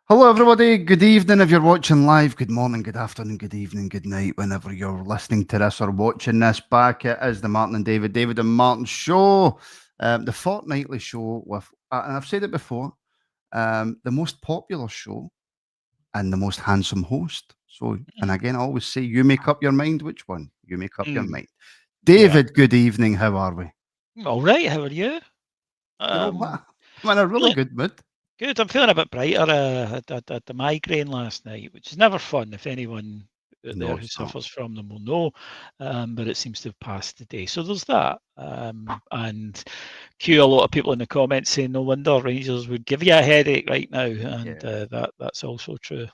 Hello, everybody. Good evening if you're watching live. Good morning, good afternoon, good evening, good night, whenever you're listening to this or watching this back. It is the Martin and David and Martin show, the fortnightly show with, and I've said it before, the most popular show and the most handsome host. So, and Mm, again, I always say, you make up your mind which one. You make up your mm, mind. yeah. David, good evening. How are we? All right. How are you? You know what? Um, I'm in a really feeling good mood. good. I'm feeling a bit brighter. Had the migraine last night, which is never fun. If anyone out there No, who it's not. suffers from them will know, but it seems to have passed today. So there's that. And cue a lot of people in the comments saying, "No wonder Rangers would give you a headache right now," and Yeah. that's also true.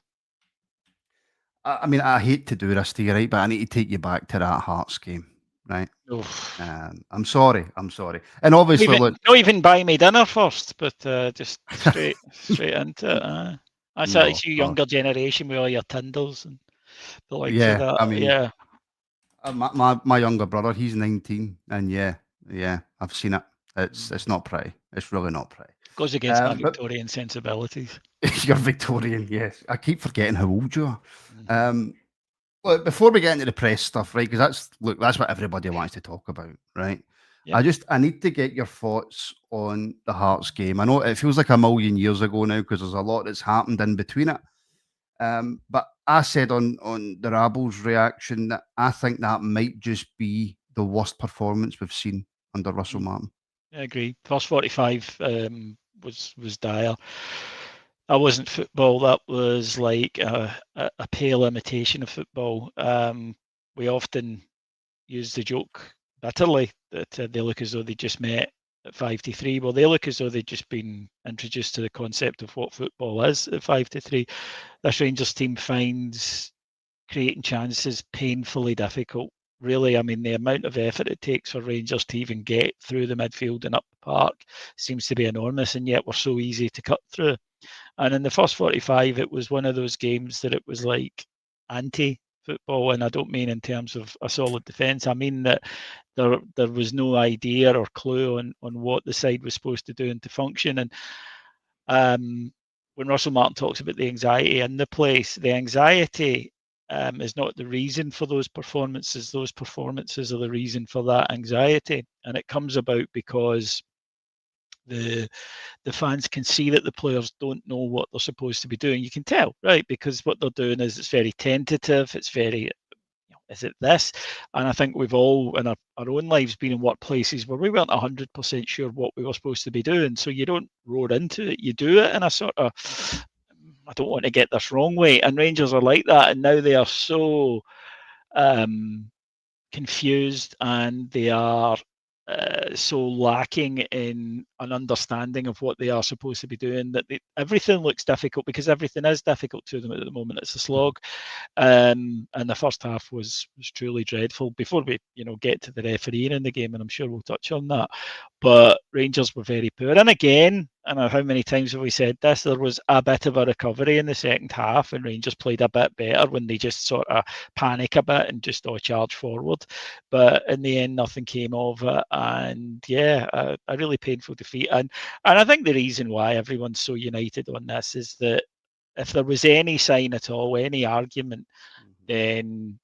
I mean, I hate to do this to you, right? But I need to take you back to that Hearts game, right? Oof. I'm sorry. I'm sorry. And obviously, look, Don't even buy me dinner first, but just straight into it. no, It's you oh, younger generation with all your Tindals and the likes of yeah. that. I mean, Yeah, my younger brother, he's 19, and yeah, I've seen it. mm. It's not pretty. It's really not pretty. Goes against my But Victorian sensibilities. you're Victorian, yes. I keep forgetting how old you are. Mhm. Um, Look, before we get into the press stuff, right? Because that's what everybody wants to talk about, right? Yep. I need to get your thoughts on the Hearts game. I know it feels like a million years ago now because there's a lot that's happened in between it. But I said on the Rabbles reaction that I think that might just be the worst performance we've seen under Russell Mm. Martin. I agree. First 45 was dire. That wasn't football. That was like a pale imitation of football. We often use the joke bitterly that they look as though they just met at 5-3. Well, they look as though they've just been introduced to the concept of what football is at 5-3. This Rangers team finds creating chances painfully difficult. Really, I mean, the amount of effort it takes for Rangers to even get through the midfield and up the park seems to be enormous, and yet we're so easy to cut through. And in the first 45, it was one of those games that it was like anti football. And I don't mean in terms of a solid defence. I mean that there was no idea or clue on what the side was supposed to do and to function. And um, when Russell Martin talks about the anxiety in the place, the anxiety is not the reason for those performances. Those performances are the reason for that anxiety. And it comes about because the the fans can see that the players don't know what they're supposed to be doing. You can tell, right? Because what they're doing is it's very tentative. It's very, is it this? And I think we've all in our own lives been in workplaces where we weren't 100% sure what we were supposed to be doing. So you don't roar into it. You do it in a sort of, I don't want to get this wrong way. And Rangers are like that. And now they are so um, confused and they are so lacking in an understanding of what they are supposed to be doing that everything looks difficult because everything is difficult to them at the moment. It's a slog, and the first half was truly dreadful. Before we get to the refereeing in the game, and I'm sure we'll touch on that, but Rangers were very poor. And again, I know how many times have we said this? There was a bit of a recovery in the second half, and Rangers played a bit better when they just sort of panic a bit and just charge forward. But in the end, nothing came of it, and yeah, a really painful defeat. And I think the reason why everyone's so united on this is that if there was any sign at all, any argument, then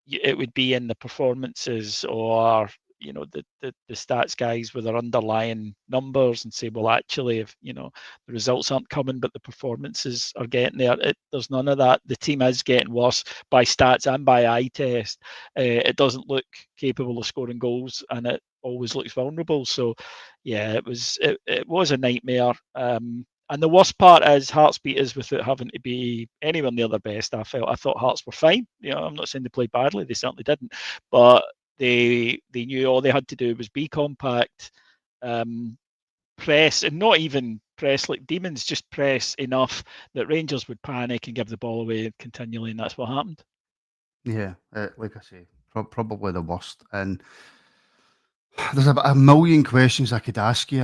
it would be in the performances or the stats guys with their underlying numbers and say, well, actually, if the results aren't coming, but the performances are getting there. There's none of that. The team is getting worse by stats and by eye test. It doesn't look capable of scoring goals, and it always looks vulnerable. So, yeah, it was a nightmare. And the worst part is Hearts beat us without having to be anywhere near their best. I thought Hearts were fine. I'm not saying they played badly; they certainly didn't. But they knew all they had to do was be compact, um, press, and not even press like demons, just press enough that Rangers would panic and give the ball away continually, and that's what happened. Yeah, like I say, probably the worst. And there's a million questions I could ask you.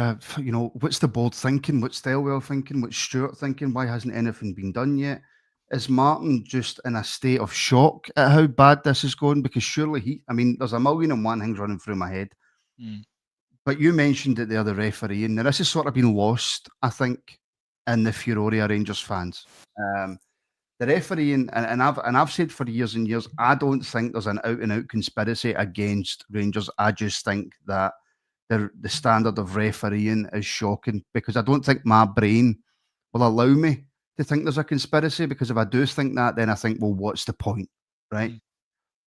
What's the board thinking? What's Stelwell thinking? What's Stewart thinking? Why hasn't anything been done yet? Is Martin just in a state of shock at how bad this is going? Because surely I mean, there's a million and one things running through my head. Mm. But you mentioned that the other referee, and this has sort of been lost, I think, in the furore of Rangers fans. The refereeing, and I've said for years and years, I don't think there's an out and out conspiracy against Rangers. I just think that the standard of refereeing is shocking, because I don't think my brain will allow me to think there's a conspiracy, because if I do think that, then I think, well, what's the point, right? Mm.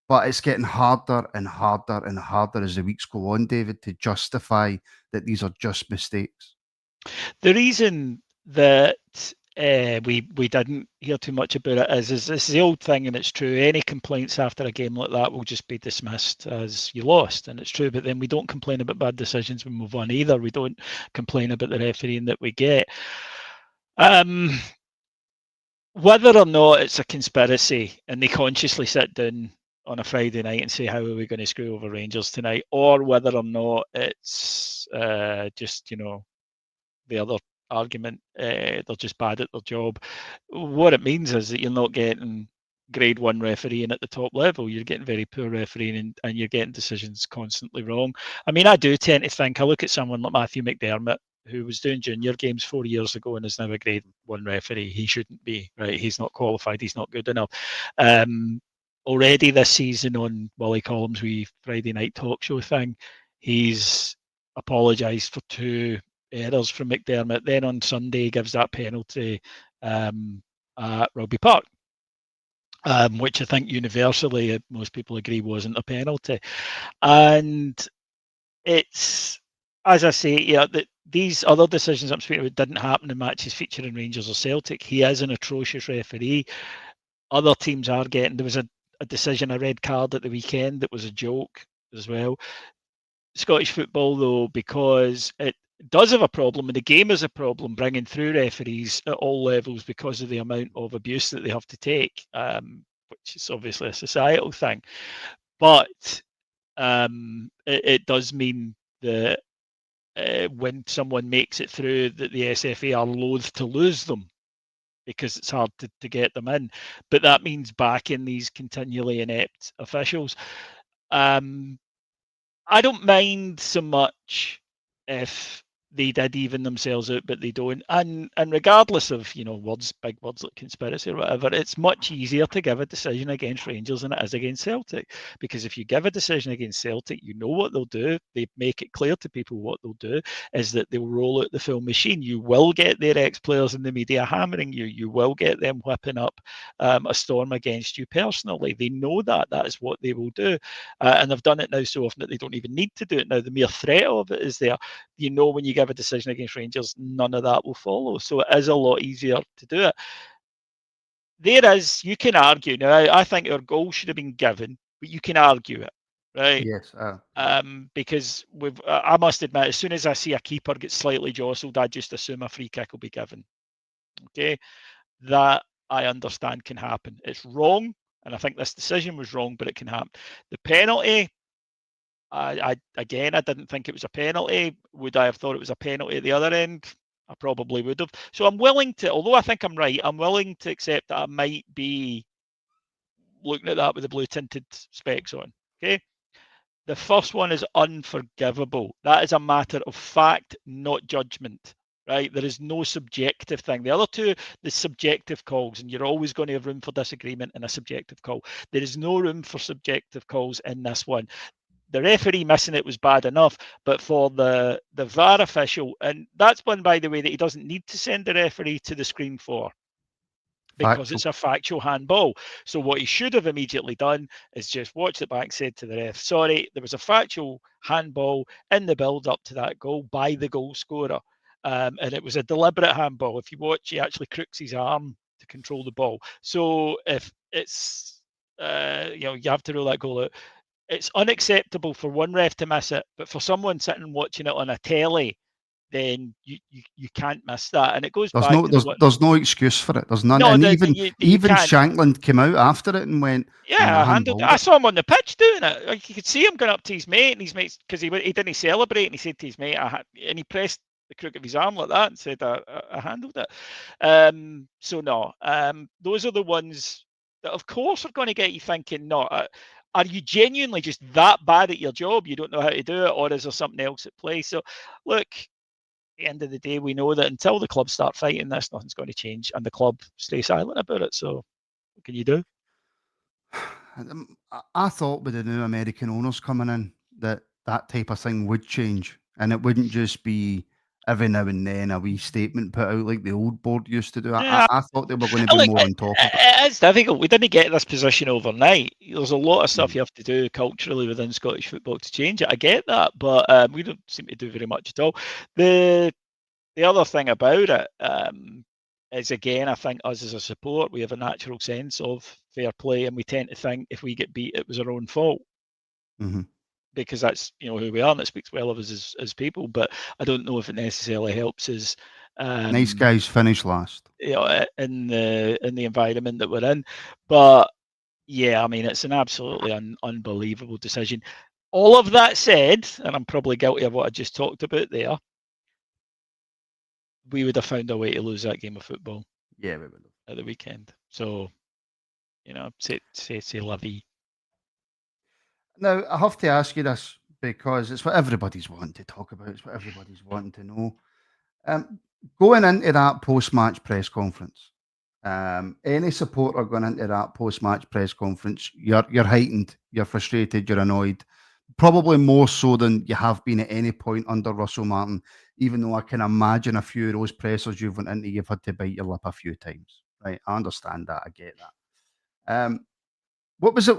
But it's getting harder and harder and harder as the weeks go on, David, to justify that these are just mistakes. The reason that we didn't hear too much about it is this is the old thing, and it's true. Any complaints after a game like that will just be dismissed as you lost, and it's true. But then we don't complain about bad decisions when we move on either. We don't complain about the refereeing that we get. Whether or not it's a conspiracy and they consciously sit down on a Friday night and say, how are we going to screw over Rangers tonight, or whether or not it's just, the other argument, they're just bad at their job. What it means is that you're not getting grade 1 refereeing at the top level. You're getting very poor refereeing, and you're getting decisions constantly wrong. I mean, I do tend to think, I look at someone like Matthew McDermott, who was doing junior games 4 years ago and is now a grade 1 referee. He shouldn't be, right? He's not qualified. He's not good enough. Already this season on Willie Collins' wee Friday night talk show thing, he's apologised for 2 errors from McDermott. Then on Sunday, he gives that penalty at Rugby Park, which I think universally most people agree wasn't a penalty. And it's, as I say, these other decisions I'm speaking about didn't happen in matches featuring Rangers or Celtic. He is an atrocious referee. Other teams are getting, there was a decision, a red card at the weekend that was a joke as well. Scottish football, though, because it does have a problem, and the game is a problem, bringing through referees at all levels because of the amount of abuse that they have to take, which is obviously a societal thing. But it does mean that when someone makes it through, that the SFA are loath to lose them, because it's hard to get them in. But that means backing these continually inept officials. I don't mind so much if they did even themselves out, but they don't. And regardless of, words, big words like conspiracy or whatever, it's much easier to give a decision against Rangers than it is against Celtic. Because if you give a decision against Celtic, you know what they'll do. They make it clear to people what they'll do is that they'll roll out the full machine. You will get their ex-players in the media hammering you. You will get them whipping up a storm against you personally. They know that. That is what they will do. And they've done it now so often that they don't even need to do it now. The mere threat of it is there. When you give a decision against Rangers, none of that will follow. So it is a lot easier to do it. You can argue. Now, I think our goal should have been given, but you can argue it, right? Yes. Because I must admit, as soon as I see a keeper get slightly jostled, I just assume a free kick will be given. Okay? That I understand can happen. It's wrong, and I think this decision was wrong, but it can happen. The penalty, I didn't think it was a penalty. Would I have thought it was a penalty at the other end? I probably would have. So I'm willing to, although I think I'm right, I'm willing to accept that I might be looking at that with the blue tinted specs on. Okay. The first one is unforgivable. That is a matter of fact, not judgment. Right? There is no subjective thing. The other two, the subjective calls, and you're always going to have room for disagreement in a subjective call. There is no room for subjective calls in this one. The referee missing it was bad enough, but for the VAR official, and that's one, by the way, that he doesn't need to send the referee to the screen for, because it's a factual handball. So what he should have immediately done is just watched it back and said to the ref, sorry, there was a factual handball in the build-up to that goal by the goal scorer. And it was a deliberate handball. If you watch, he actually crooks his arm to control the ball. So if it's, you have to rule that goal out. It's unacceptable for one ref to miss it, but for someone sitting and watching it on a telly, then you can't miss that. And it goes There's back there's no excuse for it. There's none. No, and even Shankland came out after it and went, yeah, I handled it. I saw him on the pitch doing it. Like, you could see him going up to his mate, and his mate, because he didn't celebrate, and he said to his mate, and he pressed the crook of his arm like that and said, I handled it. So no, those are the ones that, of course, are going to get you thinking, no, are you genuinely just that bad at your job? You don't know how to do it, or is there something else at play? So, look, the end of the day, we know that until the club start fighting this, nothing's going to change, and the club stay silent about it. So, what can you do? I thought with the new American owners coming in that that type of thing would change, and it wouldn't just be every now and then a wee statement put out like the old board used to do. Yeah, I thought they were going to be look, more on top of it. it's difficult. We didn't get this position overnight. There's a lot of stuff Mm. you have to do culturally within Scottish football to change it. I get that, but we don't seem to do very much at all. The other thing about it is, again, I think us as a support, we have a natural sense of fair play, and we tend to think if we get beat, it was our own fault. Mm-hmm. Because that's who we are, and it speaks well of us as people. But I don't know if it necessarily helps us. Nice guys finish last. In the environment that we're in. But yeah, I mean, it's an absolutely unbelievable decision. All of that said, and I'm probably guilty of what I just talked about there, we would have found a way to lose that game of football. Yeah, we would have At the weekend. So, say la vie. Now, I have to ask you this because it's what everybody's wanting to talk about. It's what everybody's wanting to know. Going into that post-match press conference, any supporter going into that post-match press conference, you're heightened, you're frustrated, you're annoyed, probably more so than you have been at any point under Russell Martin. Even though I can imagine a few of those pressers you've went into, you've had to bite your lip a few times, right? I understand that, I get that. What was it?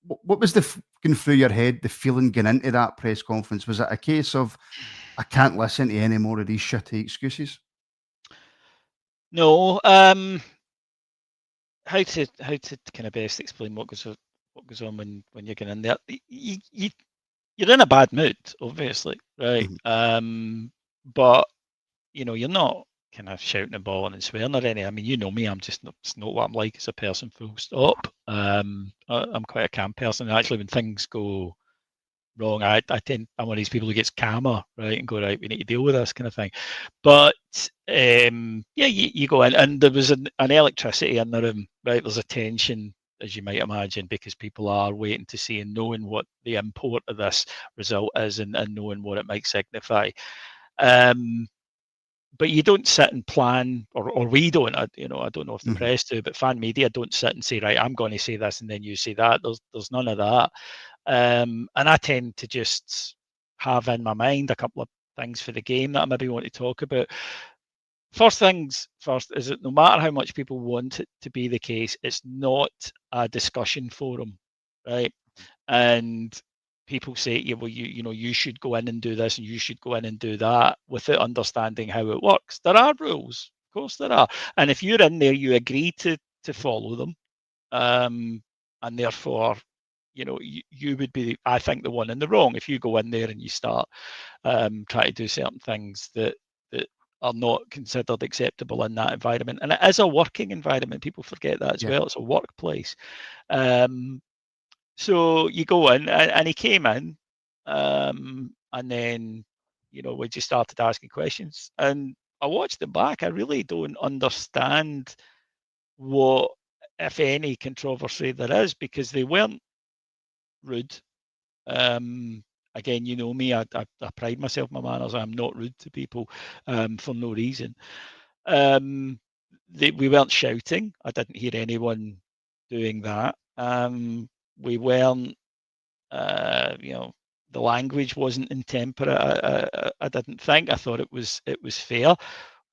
What was going through your head? The feeling going into that press conference, was it a case of I can't listen to any more of these shitty excuses? No. How to kind of best explain what goes on when you're getting in there? You're in a bad mood, obviously, right? Mm-hmm. But you're not kind of shouting and bawling and swearing or any. I mean, you know me, it's not what I'm like as a person, full stop. I'm quite a calm person. Actually, when things go wrong, I'm one of these people who gets calmer, right, and go, right, we need to deal with this kind of thing. But yeah, you go in, and there was an electricity in the room, right? There's a tension, as you might imagine, because people are waiting to see and knowing what the import of this result is, and knowing what it might signify. But you don't sit and plan, or we don't. I don't know if the Mm-hmm. press do, but fan media don't sit and say, right, I'm going to say this and then you say that. There's none of that. And I tend to just have in my mind a couple of things for the game that I maybe want to talk about. First things first is that no matter how much people want it to be the case, it's not a discussion forum, right? And people say to you, well, you should go in and do this and you should go in and do that without understanding how it works. There are rules, of course there are. And if you're in there, you agree to follow them. And therefore, you would be, I think, the one in the wrong if you go in there and you start trying to do certain things that are not considered acceptable in that environment. And it is a working environment. People forget that as well. It's a workplace. So you go in, and he came in, and then we just started asking questions. And I watched them back. I really don't understand what, if any, controversy there is, because they weren't rude. Again, you know me, I pride myself in my manners. I'm not rude to people for no reason. We weren't shouting. I didn't hear anyone doing that. We weren't, the language wasn't intemperate. I didn't think. I thought it was fair.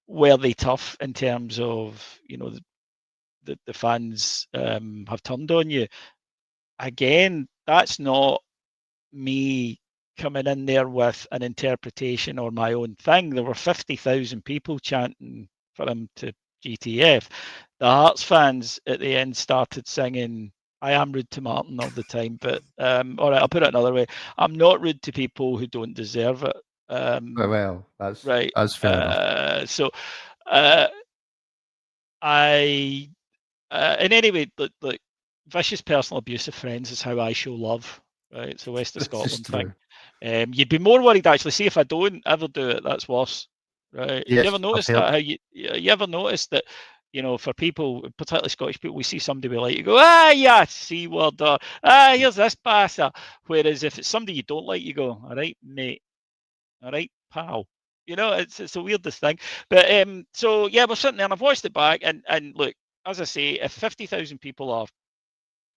Were they tough in terms of, the fans have turned on you? Again, that's not me coming in there with an interpretation or my own thing. There were 50,000 people chanting for him to GTF. The Hearts fans at the end started singing, I am rude to Martin all the time, but all right, I'll put it another way. I'm not rude to people who don't deserve it. Well, that's Right. that's fair enough. So in any way, look, vicious personal abuse of friends is how I show love. Right, it's a West of This is Scotland true. thing. You'd be more worried actually. See, if I don't ever do it, that's worse. Right? You Yes, ever I've notice heard. that? How you ever notice that? For people, particularly Scottish people, we see somebody we like, you go, yeah, C word, or here's this passer. Whereas if it's somebody you don't like, you go, all right, mate, all right, pal. You know, it's the weirdest thing. But so yeah, we're sitting there and I've watched it back, and look, as I say, if 50,000 people are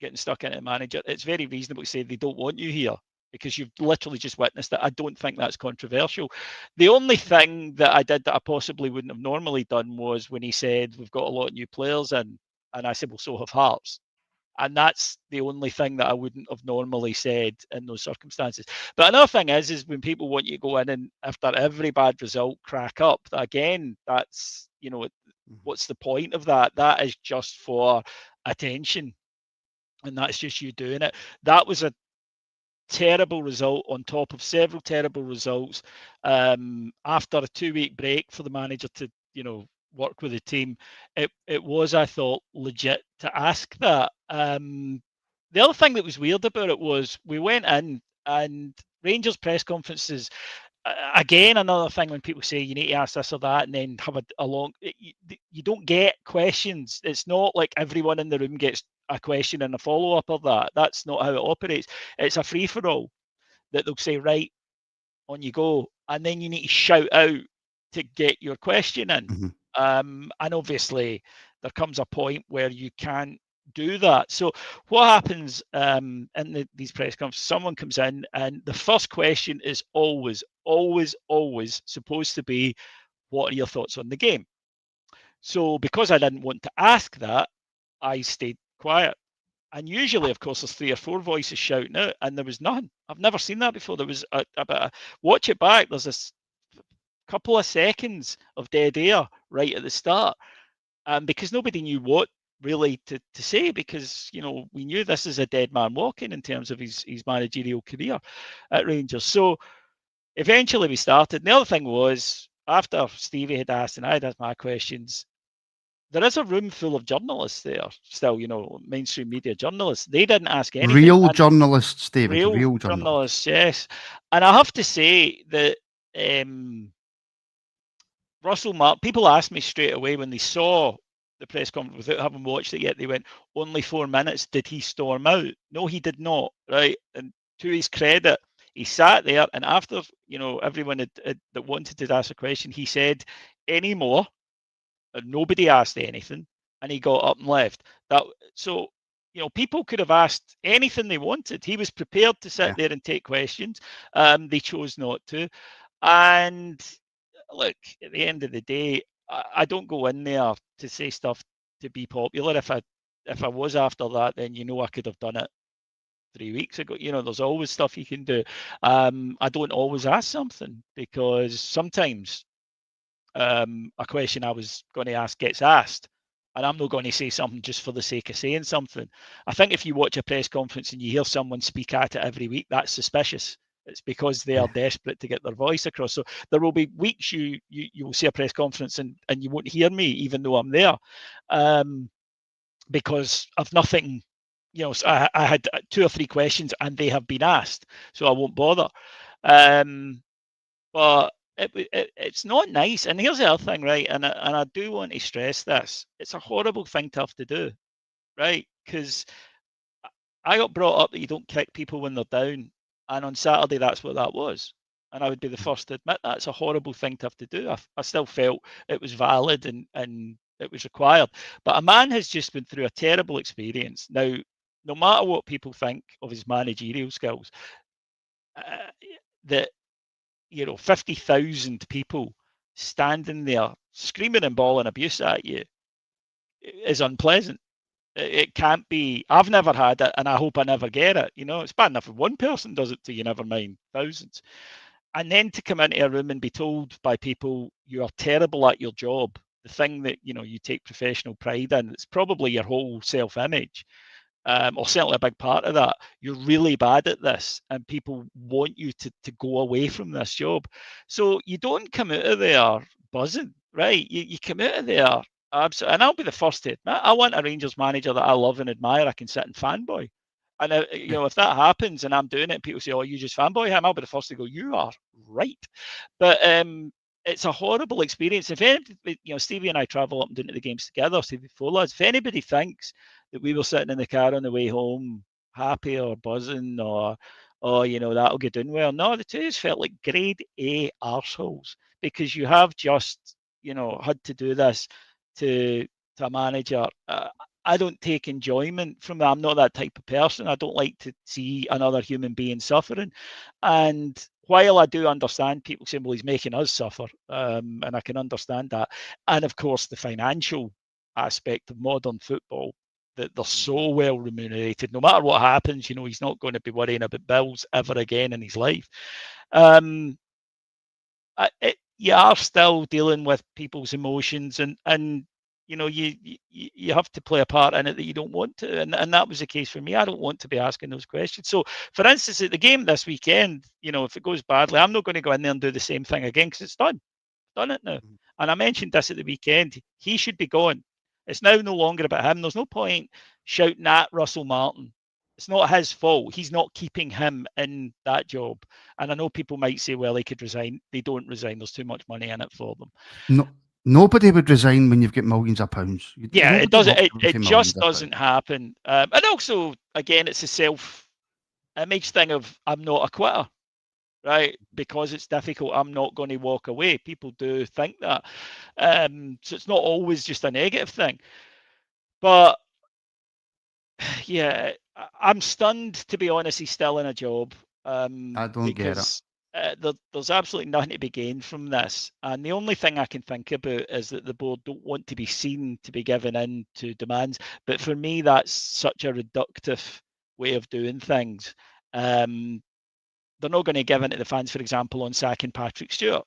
getting stuck into a manager, it's very reasonable to say they don't want you here because you've literally just witnessed it. I don't think that's controversial. The only thing that I did that I possibly wouldn't have normally done was when he said we've got a lot of new players in, and I said, well, so have Hearts. And that's the only thing that I wouldn't have normally said in those circumstances. But another thing is when people want you to go in and after every bad result crack up, again, that's, you know, what's the point of that? That is just for attention. And that's just you doing it. That was a terrible result on top of several terrible results after a 2-week break for the manager to, you know, work with the team. It was, I thought, legit to ask that. The other thing that was weird about it was we went in and Rangers press conferences, again, another thing when people say you need to ask this or that and then have a long, you don't get questions. It's not like everyone in the room gets a question and a follow-up of that. That's not how it operates. It's a free-for-all that they'll say, right, on you go. And then you need to shout out to get your question in. Mm-hmm. And obviously there comes a point where you can't do that. So what happens in these press conferences, someone comes in and the first question is always supposed to be, what are your thoughts on the game? So because I didn't want to ask that, I stayed quiet. And usually, of course, there's 3 or 4 voices shouting out, and there was none. I've never seen that before. There was watch it back. There's a couple of seconds of dead air right at the start, because nobody knew what really to say, because, you know, we knew this is a dead man walking in terms of his managerial career at Rangers. So eventually we started. And the other thing was, after Stevie had asked and I had asked my questions, there is a room full of journalists there still, you know, mainstream media journalists. They didn't ask anything. Real journalists, David. Real journalists, yes. And I have to say that Russell Mark, people asked me straight away when they saw the press conference without having watched it yet, they went, only 4 minutes, did he storm out? No, he did not, right? And to his credit, he sat there, and after, you know, everyone that wanted to ask a question, he said, any more? And nobody asked anything, and he got up and left. So, you know, people could have asked anything they wanted. He was prepared to sit there and take questions. They chose not to. And look, at the end of the day, I don't go in there to say stuff to be popular. If I was after that, then, you know, I could have done it 3 weeks ago. You know, there's always stuff you can do. I don't always ask something because sometimes a question I was going to ask gets asked, and I'm not going to say something just for the sake of saying something. I think if you watch a press conference and you hear someone speak at it every week, that's suspicious. It's because they are desperate to get their voice across. So there will be weeks you will see a press conference and you won't hear me even though I'm there, because I've nothing. You know, so I had 2 or 3 questions and they have been asked, so I won't bother. But it's not nice. And here's the other thing, right? And I do want to stress this. It's a horrible thing to have to do, right? Because I got brought up that you don't kick people when they're down. And on Saturday, that's what that was. And I would be the first to admit that. It's a horrible thing to have to do. I still felt it was valid and it was required. But a man has just been through a terrible experience. Now, no matter what people think of his managerial skills, that, you know, 50,000 people standing there screaming and bawling abuse at you is unpleasant. It can't be. I've never had it, and I hope I never get it. You know, it's bad enough if one person does it to you, never mind thousands. And then to come into a room and be told by people you are terrible at your job, the thing that, you know, you take professional pride in, it's probably your whole self-image, or certainly a big part of that. You're really bad at this, and people want you to go away from this job. So you don't come out of there buzzing, right? You come out of there absolutely. And I'll be the first to admit, I want a Rangers manager that I love and admire. I can sit and fanboy. And you know, if that happens and I'm doing it, and people say, "Oh, you just fanboy him," I'll be the first to go, "You are right." But it's a horrible experience. If anybody, you know, Stevie and I travel up and down to the games together, Stevie Follards. If anybody thinks that we were sitting in the car on the way home, happy or buzzing or oh, that'll get done well. No, the two felt like grade A arseholes, because you have just, had to do this to a manager. I don't take enjoyment from that. I'm not that type of person. I don't like to see another human being suffering. And while I do understand people saying, well, he's making us suffer, and I can understand that. And of course, the financial aspect of modern football, that they're so well remunerated. No matter what happens, he's not going to be worrying about bills ever again in his life. You are still dealing with people's emotions, and you have to play a part in it that you don't want to, and that was the case for me. I don't want to be asking those questions. So, for instance, at the game this weekend, if it goes badly, I'm not going to go in there and do the same thing again, because it's done it now. And I mentioned this at the weekend. He should be gone. It's now no longer about him. There's no point shouting at Russell Martin. It's not his fault. He's not keeping him in that job. And I know people might say, well, he could resign. They don't resign. There's too much money in it for them. No, nobody would resign when you've got millions of pounds. Yeah, it Nobody doesn't. walks away It from millions just of doesn't pounds. happen. And also, again, it's a self-image thing of, I'm not a quitter, right? Because it's difficult, I'm not going to walk away. People do think that. So it's not always just a negative thing. But yeah, I'm stunned, to be honest. He's still in a job, I don't get it. because there's absolutely nothing to be gained from this. And the only thing I can think about is that the board don't want to be seen to be giving in to demands. But for me, that's such a reductive way of doing things. They're not going to give in to the fans, for example, on sacking Patrick Stewart.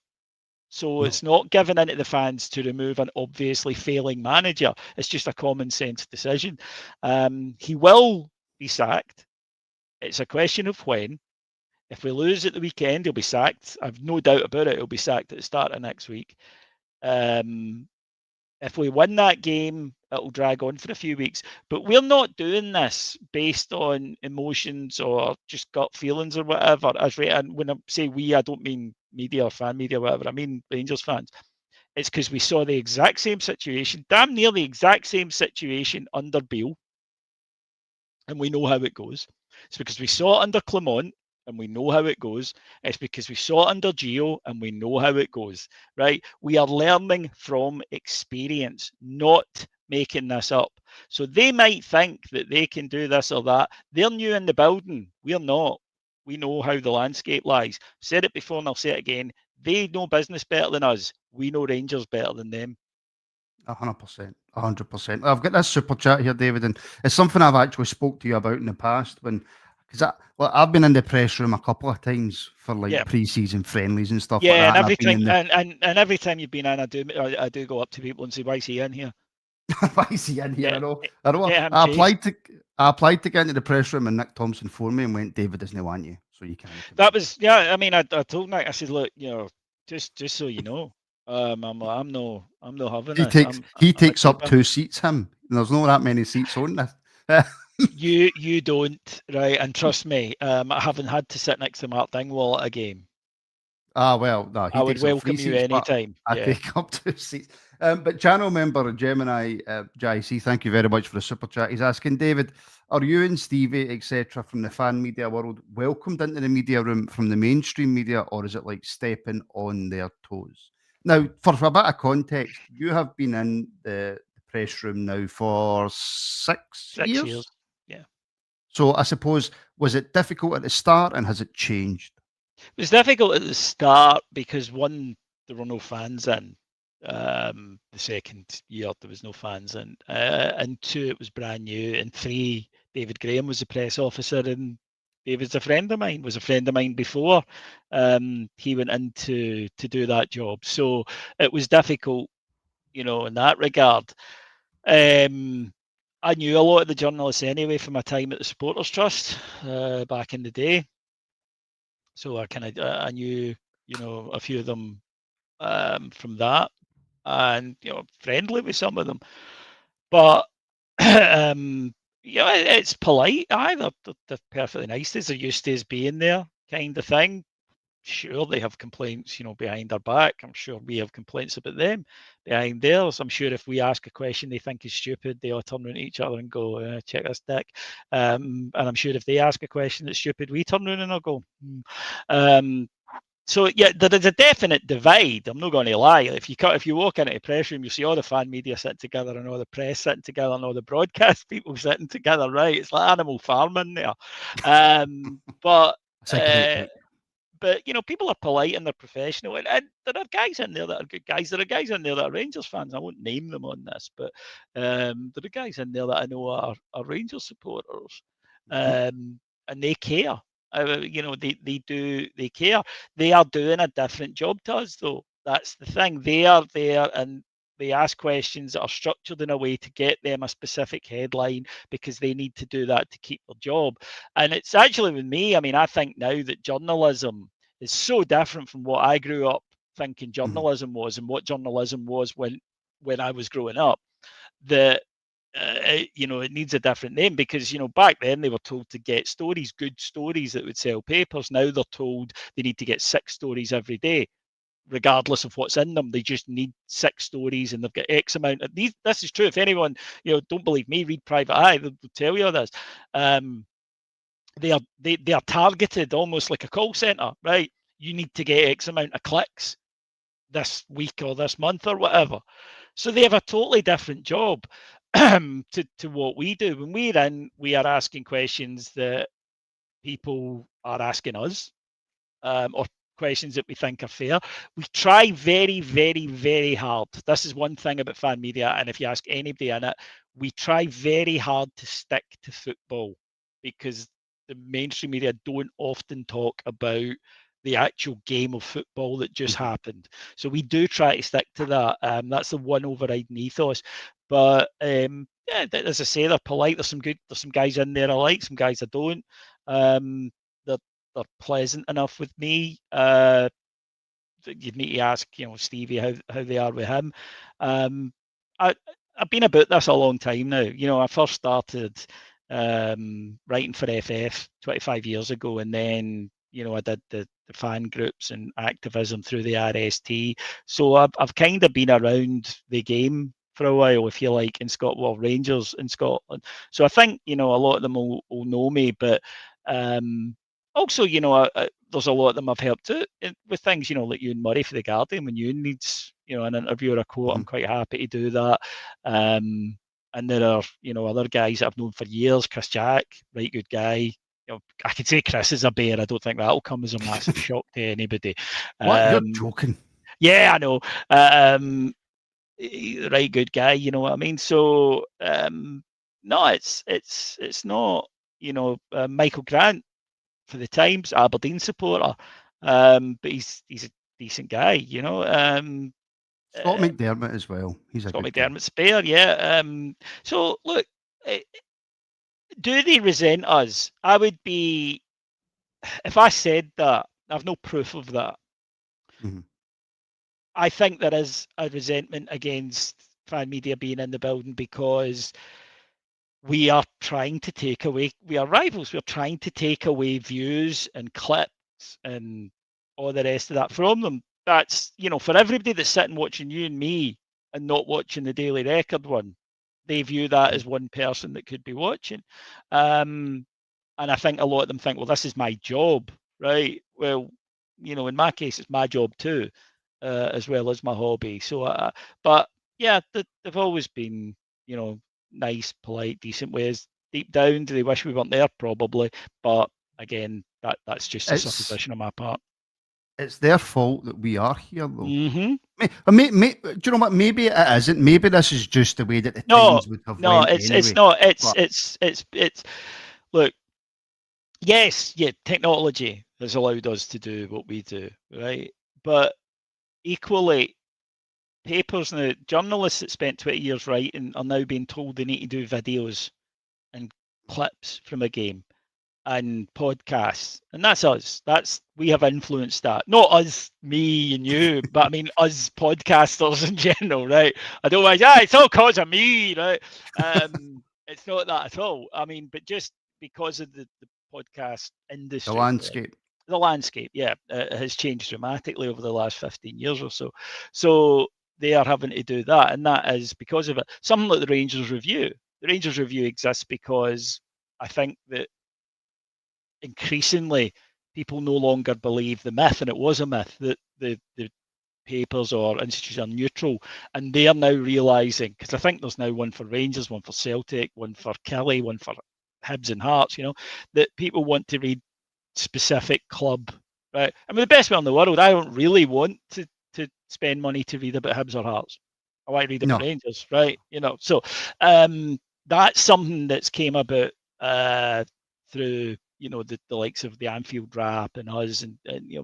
So No. it's not given into the fans to remove an obviously failing manager. It's just a common sense decision. He will be sacked. It's a question of when. If we lose at the weekend, he'll be sacked. I've no doubt about it. He'll be sacked at the start of next week. If we win that game, it'll drag on for a few weeks. But we're not doing this based on emotions or just gut feelings or whatever. And when I say we, I don't mean media or fan media or whatever. I mean Rangers fans. It's because we saw the exact same situation, damn near the exact same situation under Beale, and we know how it goes. It's because we saw it under Clement, and we know how it goes. It's because we saw it under Gio, and we know how it goes, right? We are learning from experience, not making this up. So they might think that they can do this or that. They're new in the building. We're not. We know how the landscape lies. Said it before and I'll say it again. They know business better than us. We know Rangers better than them. 100%, 100%. I've got this super chat here, David, and it's something I've actually spoke to you about in the past. Because I've been in the press room a couple of times for like pre-season friendlies and stuff like Yeah, that. and every time, and every time you've been in, I do go up to people and say, "Why is he in here? Why is he in here?" Yeah, I know. I know. yeah, I applied to get into the press room, and Nick Thompson phoned me and went, "David doesn't want you, so you can't." That was, yeah. I mean, I told Nick, I said, "Look, just so you know, I'm no having this. He I'm a takes up keeper." 2 seats. And there's not that many seats on this. You don't, right? And trust me, I haven't had to sit next to Mark Dingwall at a game. Well, no, I would welcome you anytime. I take up 2 seats. But channel member Gemini JC, thank you very much for the super chat. He's asking, David, are you and Stevie, etc., from the fan media world welcomed into the media room from the mainstream media, or is it like stepping on their toes? Now, for a bit of context, you have been in the press room now for 6 years. Yeah. So I suppose, was it difficult at the start, and has it changed? It was difficult at the start because, one, there were no fans in. The second year there was no fans in, and 2, it was brand new, and 3, David Graham was the press officer, and David's a friend of mine. Was a friend of mine before he went in to do that job. So it was difficult, in that regard. I knew a lot of the journalists anyway from my time at the Supporters Trust back in the day. So I knew, a few of them from that, and friendly with some of them. But it's polite. They're perfectly nice. They're used to us being there, kind of thing. sure they have complaints, behind our back. I'm sure we have complaints about them behind theirs. I'm sure if we ask a question they think is stupid, they all turn around to each other and go, check this dick. And I'm sure if they ask a question that's stupid, we turn around and I'll go, So yeah, there is a definite divide. I'm not going to lie. If you walk into a press room, you see all the fan media sitting together and all the press sitting together and all the broadcast people sitting together. Right, it's like Animal Farm in there. But That's a great book. but people are polite and they're professional, and there are guys in there that are good guys. There are guys in there that are Rangers fans. I won't name them on this, but there are guys in there that I know are Rangers supporters, and they care. They care. They are doing a different job to us, though. That's the thing. They are there and they ask questions that are structured in a way to get them a specific headline because they need to do that to keep their job. And it's actually with me, I mean, I think now that journalism is so different from what I grew up thinking journalism was and what journalism was when I was growing up, that it needs a different name because back then they were told to get stories, good stories that would sell papers. Now they're told they need to get 6 stories every day, regardless of what's in them. They just need 6 stories and they've got X amount of these. This is true. If anyone don't believe me, read Private Eye. They'll tell you this. They are targeted almost like a call center, right? You need to get X amount of clicks this week or this month or whatever. So they have a totally different job to what we do. When we're in, we are asking questions that people are asking us, or questions that we think are fair. We try very, very, very hard. This is one thing about fan media, and if you ask anybody in it, we try very hard to stick to football because the mainstream media don't often talk about the actual game of football that just happened. So we do try to stick to that. That's the one overriding ethos. But yeah, as I say, they're polite. There's some guys in there I like, some guys I don't. They're pleasant enough with me. You'd need to ask, Stevie how they are with him. I've been about this a long time now. I first started writing for FF 25 years ago, and then I did the fan groups and activism through the RST. So I've kind of been around the game for a while, if you like, in Scotland, well, Rangers in Scotland. So I think a lot of them will know me, but also, there's a lot of them I've helped out with things, like Ewan Murray for The Guardian. When Ewan needs, an interview or a quote, I'm quite happy to do that. And there are, other guys that I've known for years. Chris Jack, right good guy. I could say Chris is a bear. I don't think that'll come as a massive shock to anybody. What? You're joking. Yeah, I know. Right good guy, you know what I mean? So, no, it's not, Michael Grant for the Times, Aberdeen supporter, but he's a decent guy, Scott McDermott as well. He's a Scott good McDermott spare, yeah. So look, do they resent us? I would be, if I said that, I've no proof of that. I think there is a resentment against fan media being in the building because we are trying to take away, we are rivals, we're trying to take away views and clips and all the rest of that from them. That's, for everybody that's sitting watching you and me and not watching the Daily Record one, they view that as one person that could be watching. And I think a lot of them think, well, this is my job, right? Well, in my case, it's my job too, as well as my hobby. So, but yeah, they've always been, nice, polite, decent ways. Deep down, do they wish we weren't there? Probably. But again, that's just a supposition on my part. It's their fault that we are here, though. Mm-hmm. Do you know what? Maybe it isn't. Maybe this is just the way that the Times would have went it's anyway. not. It's. Look, yes, yeah, technology has allowed us to do what we do, right? But equally, papers now, journalists that spent 20 years writing are now being told they need to do videos and clips from a game and podcasts, and that's us. We have influenced that. Not us, me and you, but I mean us podcasters in general, right? I don't like, it's all cause of me, right? It's not that at all. I mean, but just because of the podcast industry, The landscape. the landscape, has changed dramatically over the last 15 years or so. So they are having to do that, and that is because of it. Something like the Rangers Review. The Rangers Review exists because I think that increasingly people no longer believe the myth, and it was a myth, that the papers or institutions are neutral, and they are now realising, because I think there's now one for Rangers, one for Celtic, one for Kelly, one for Hibs and Hearts, that people want to read specific club, right? I mean, the best one in the world, I don't really want to spend money to read about Hibs or Hearts. I want to read about Rangers, right? So that's something that's came about through the likes of the Anfield Wrap and us and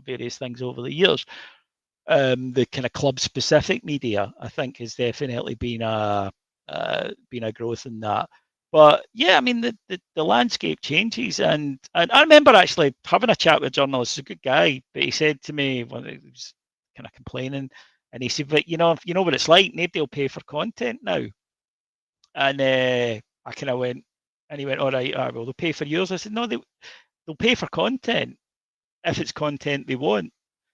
various things over the years. The kind of club specific media, I think, has definitely been a growth in that. But yeah, I mean, the landscape changes, and I remember actually having a chat with a journalist, a good guy, but he said to me when he was kind of complaining, and he said, "But you know what it's like. Nobody will pay for content now." And I kind of went, and he went, "All right, well, they'll pay for yours." I said, "No, they'll pay for content if it's content they want.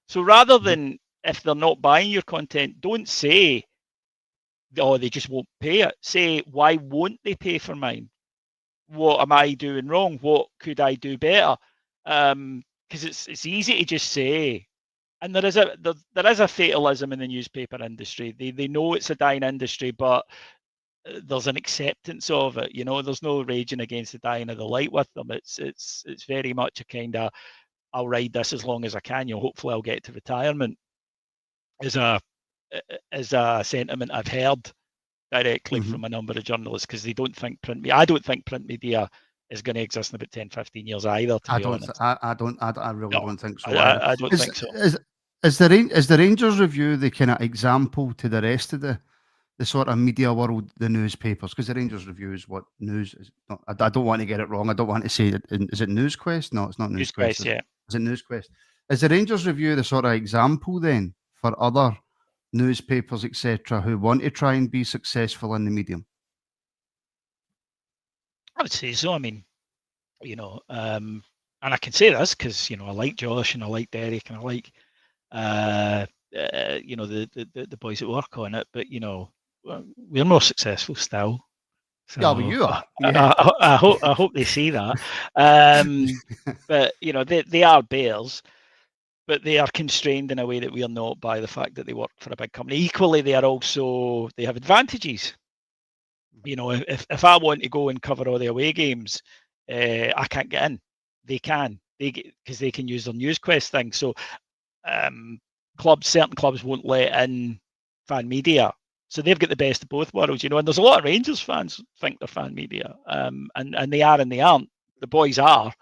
So rather than if they're not buying your content, don't say, oh, they just won't pay it. Say, why won't they pay for mine? What am I doing wrong? What could I do better?" Because it's easy to just say, and there is a fatalism in the newspaper industry. They know it's a dying industry, but there's an acceptance of it. There's no raging against the dying of the light with them. It's very much a kind of, I'll ride this as long as I can. Hopefully I'll get to retirement. Is a sentiment I've heard directly from a number of journalists, because they don't think print media. I don't think print media is going to exist in about 10, 15 years either. To be honest, I really don't think so. I don't think so. Is the Rangers Review the kind of example to the rest of the sort of media world, the newspapers? Because the Rangers Review is what news is. Not, I don't want to get it wrong. I don't want to say that. Is it Newsquest? No, it's not Newsquest. Yeah. Is it Newsquest? Is the Rangers Review the sort of example then for other newspapers, etc., who want to try and be successful in the medium? I would say so. I mean, and I can say this because I like Josh and I like Derek and I like the boys that work on it, but we're more successful still. So yeah, but you are. Yeah. I hope they see that. But they are bears, but they are constrained in a way that we are not by the fact that they work for a big company. Equally, they have advantages. If I want to go and cover all the away games, I can't get in. They can, because they can use their Newsquest thing. So certain clubs won't let in fan media. So they've got the best of both worlds, and there's a lot of Rangers fans think they're fan media, and they are and they aren't. The boys are,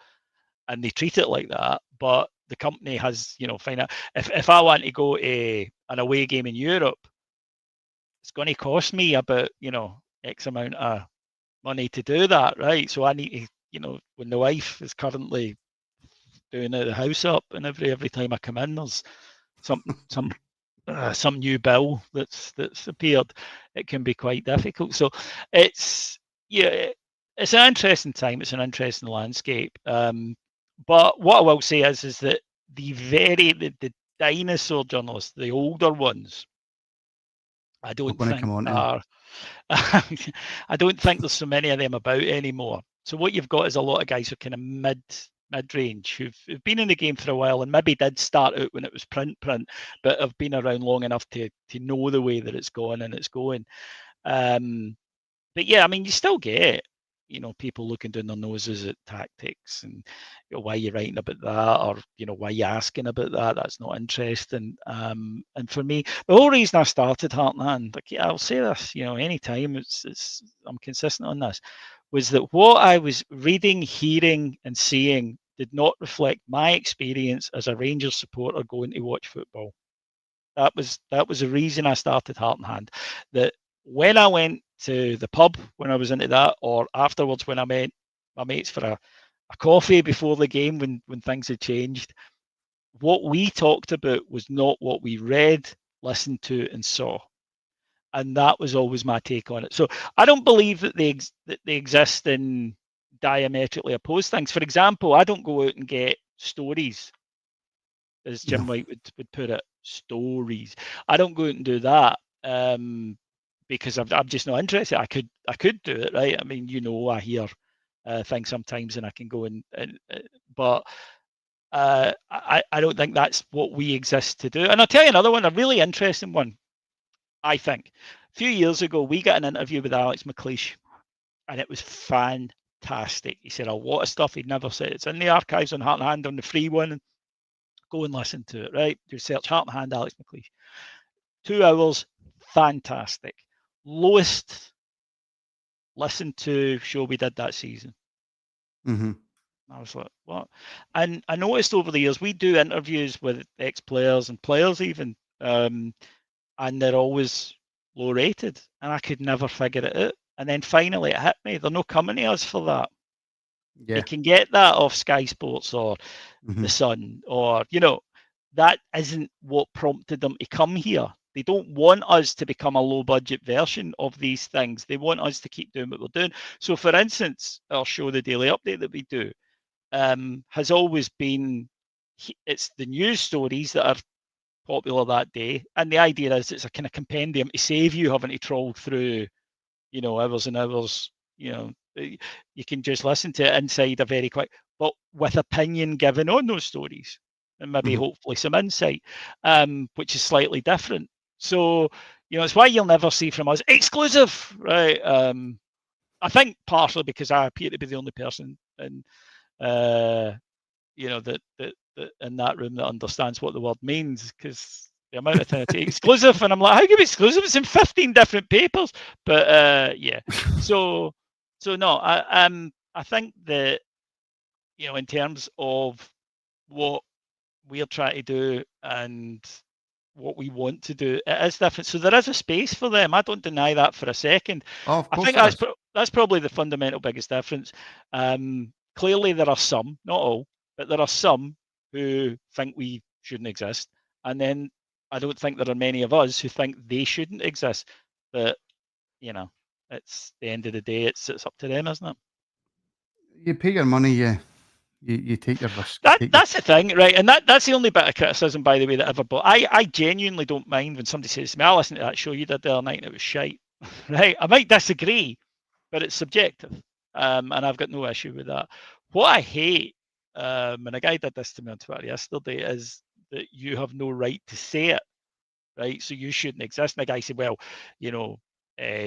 and they treat it like that. But the company has, if I want to go to an away game in Europe, it's going to cost me about, X amount of money to do that, right? So I need to, when the wife is currently doing the house up, and every time I come in, there's some new bill that's appeared. It can be quite difficult. So it's an interesting time. It's an interesting landscape. But what I will say is that the dinosaur journalists, the older ones, I don't think are. I don't think there's so many of them about anymore. So what you've got is a lot of guys who are kind of mid-range who've been in the game for a while and maybe did start out when it was print, but have been around long enough to know the way that it's gone and it's going. But yeah, I mean, you still get people looking down their noses at tactics and why you're writing about that, or why you're asking about that. That's not interesting. And for me, the whole reason I started Heart and Hand, I'll say this, anytime I'm consistent on this, was that what I was reading, hearing, and seeing did not reflect my experience as a Rangers supporter going to watch football. That was the reason I started Heart and Hand. That when I went to the pub, when I was into that, or afterwards when I met my mates for a coffee before the game when things had changed, what we talked about was not what we read, listened to, and saw. And that was always my take on it. So I don't believe that they exist in diametrically opposed things. For example, I don't go out and get stories as No. Jim White would put it, stories. I don't go out and do that because I'm just not interested. I could do it, right? I mean, I hear things sometimes, and I can go but I don't think that's what we exist to do. And I'll tell you another one, a really interesting one. I think a few years ago we got an interview with Alex McLeish, and it was fantastic. He said a lot of stuff he'd never said. It's in the archives on Heart and Hand on the free one. Go and listen to it, right? Do search Heart and Hand, Alex McLeish. 2 hours, fantastic. Lowest listened to show we did that season. Mm-hmm. I was like, what? And I noticed over the years we do interviews with ex-players and players even, and they're always low rated, and I could never figure it out. And then finally it hit me. They're not coming to us for that. Yeah. They can get that off Sky Sports or Mm-hmm. The Sun, or that isn't what prompted them to come here. They don't want us to become a low budget version of these things. They want us to keep doing what we're doing. So, for instance, our show, The Daily Update, that we do, has always been, it's the news stories that are popular that day, and the idea is it's a kind of compendium to save you having to troll through hours and hours. You can just listen to it inside a very quick, but with opinion given on those stories, and maybe Mm-hmm. hopefully some insight, which is slightly different. So it's why you'll never see from us exclusive, right? I think partially because I appear to be the only person in that in that room that understands what the word means, because the amount of time I take exclusive, and I'm like, how can it be exclusive? It's in 15 different papers. But yeah, so no, I think that in terms of what we're trying to do and what we want to do, it is different. So there is a space for them. I don't deny that for a second. Oh, of I course think there is. that's probably the fundamental biggest difference. Clearly, there are some, not all, but there are some who think we shouldn't exist, and then I don't think there are many of us who think they shouldn't exist. But it's the end of the day. It's up to them, isn't it? You pay your money, you take your risk. That's the thing, right? And that's the only bit of criticism, by the way, that ever bought. I genuinely don't mind when somebody says to me, I listened to that show you did the other night and it was shite. Right? I might disagree, but it's subjective. And I've got no issue with that. What I hate, and a guy did this to me on Twitter yesterday, is that you have no right to say it. Right? So you shouldn't exist. And the guy said, well,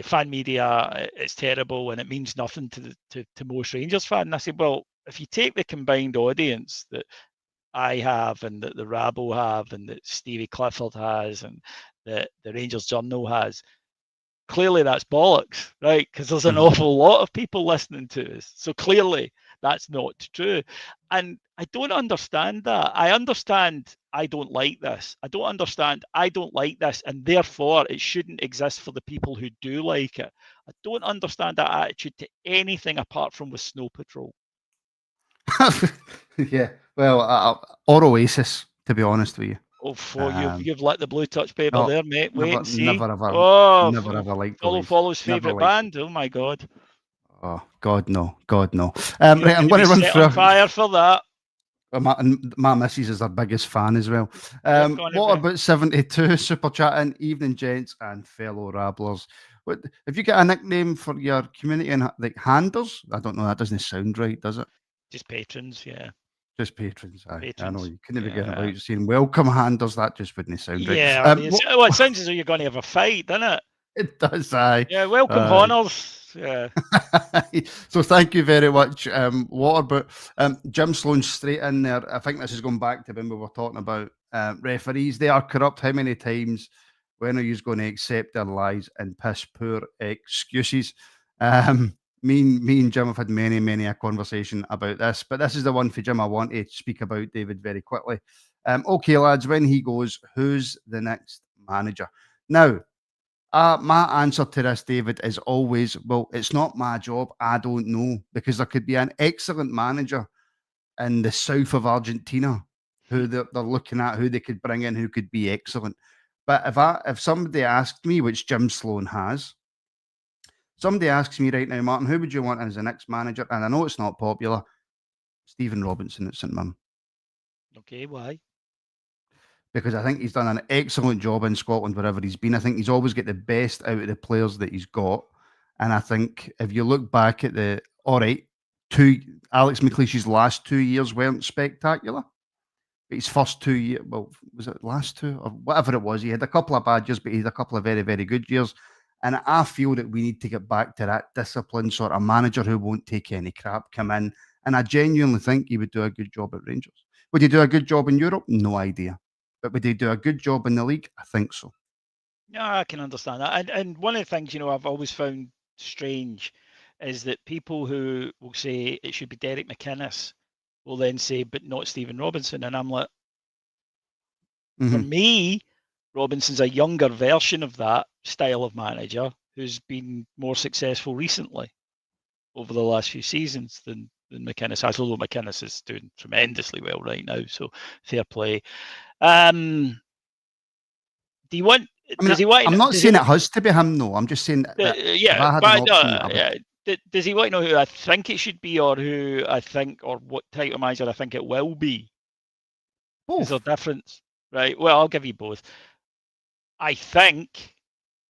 fan media, it's terrible and it means nothing to most Rangers fans. And I said, well, if you take the combined audience that I have and that the Rabble have and that Stevie Clifford has and that the Rangers Journal has, clearly that's bollocks, right? Because there's an awful lot of people listening to us. So clearly that's not true. And I don't understand that. I understand I don't like this. I don't understand I don't like this, and therefore it shouldn't exist for the people who do like it. I don't understand that attitude to anything apart from with Snow Patrol. Yeah, well, or Oasis, to be honest with you. Oh, for you've lit the blue touch paper No, there, mate. Wait and see. never ever, Oh, never ever liked Oasis. Follow's Never favourite liked. band. Oh my God. Oh God, no, God, no. You're Right, I'm going to going be to run set through. on fire for that. My missus is our biggest fan as well. You're gonna What be. about 72 super chatting? Evening, gents and fellow Rabblers. What have you got a nickname for your community and like handers? I don't know. That doesn't sound right, does it? Just patrons, yeah. Just patrons. I know Patrons. you couldn't be getting Yeah. about saying welcome handers. That just wouldn't sound right. Yeah, I mean, it sounds as though you're going to have a fight, doesn't it? It does. Aye. Yeah, welcome, Honors. Yeah. So thank you very much. What about Jim Sloan straight in there? I think this is going back to when we were talking about referees. They are corrupt. How many times? When are you going to accept their lies and piss poor excuses? Me and Jim have had many a conversation about this, but this is the one for Jim I want to speak about, David, very quickly. Okay, lads, when he goes, who's the next manager? Now, my answer to this, David, is always, well, it's not my job. I don't know, because there could be an excellent manager in the south of Argentina who they're looking at, who they could bring in, who could be excellent. But if somebody asked me, which Jim Sloan has, somebody asks me right now, Martin, who would you want as the next manager? And I know it's not popular. Stephen Robinson at St Mirren. Okay, why? because I think he's done an excellent job in Scotland wherever he's been. I think he's always get the best out of the players that he's got. And I think if you look back at all right, Alex McLeish's last 2 years weren't spectacular. But his first 2 years, well, was it last two or whatever it was? He had a couple of bad years, but he had a couple of very, very good years. And I feel that we need to get back to that disciplined sort of manager who won't take any crap, come in. And I genuinely think he would do a good job at Rangers. Would he do a good job in Europe? No idea. But would he do a good job in the league? I think so. Yeah, I can understand that. And one of the things, I've always found strange is that people who will say it should be Derek McInnes will then say, but not Stephen Robinson. And I'm like, for me, Robinson's a younger version of that style of manager who's been more successful recently over the last few seasons than McInnes has, although McInnes is doing tremendously well right now, so fair play. Do you want? Does he want? I'm not saying it has to be him, no. I'm just saying that if I had an option, does he want to know who I think it should be, or who I think, or what type of manager I think it will be? Both. Is there a difference? Right. Well, I'll give you both. I think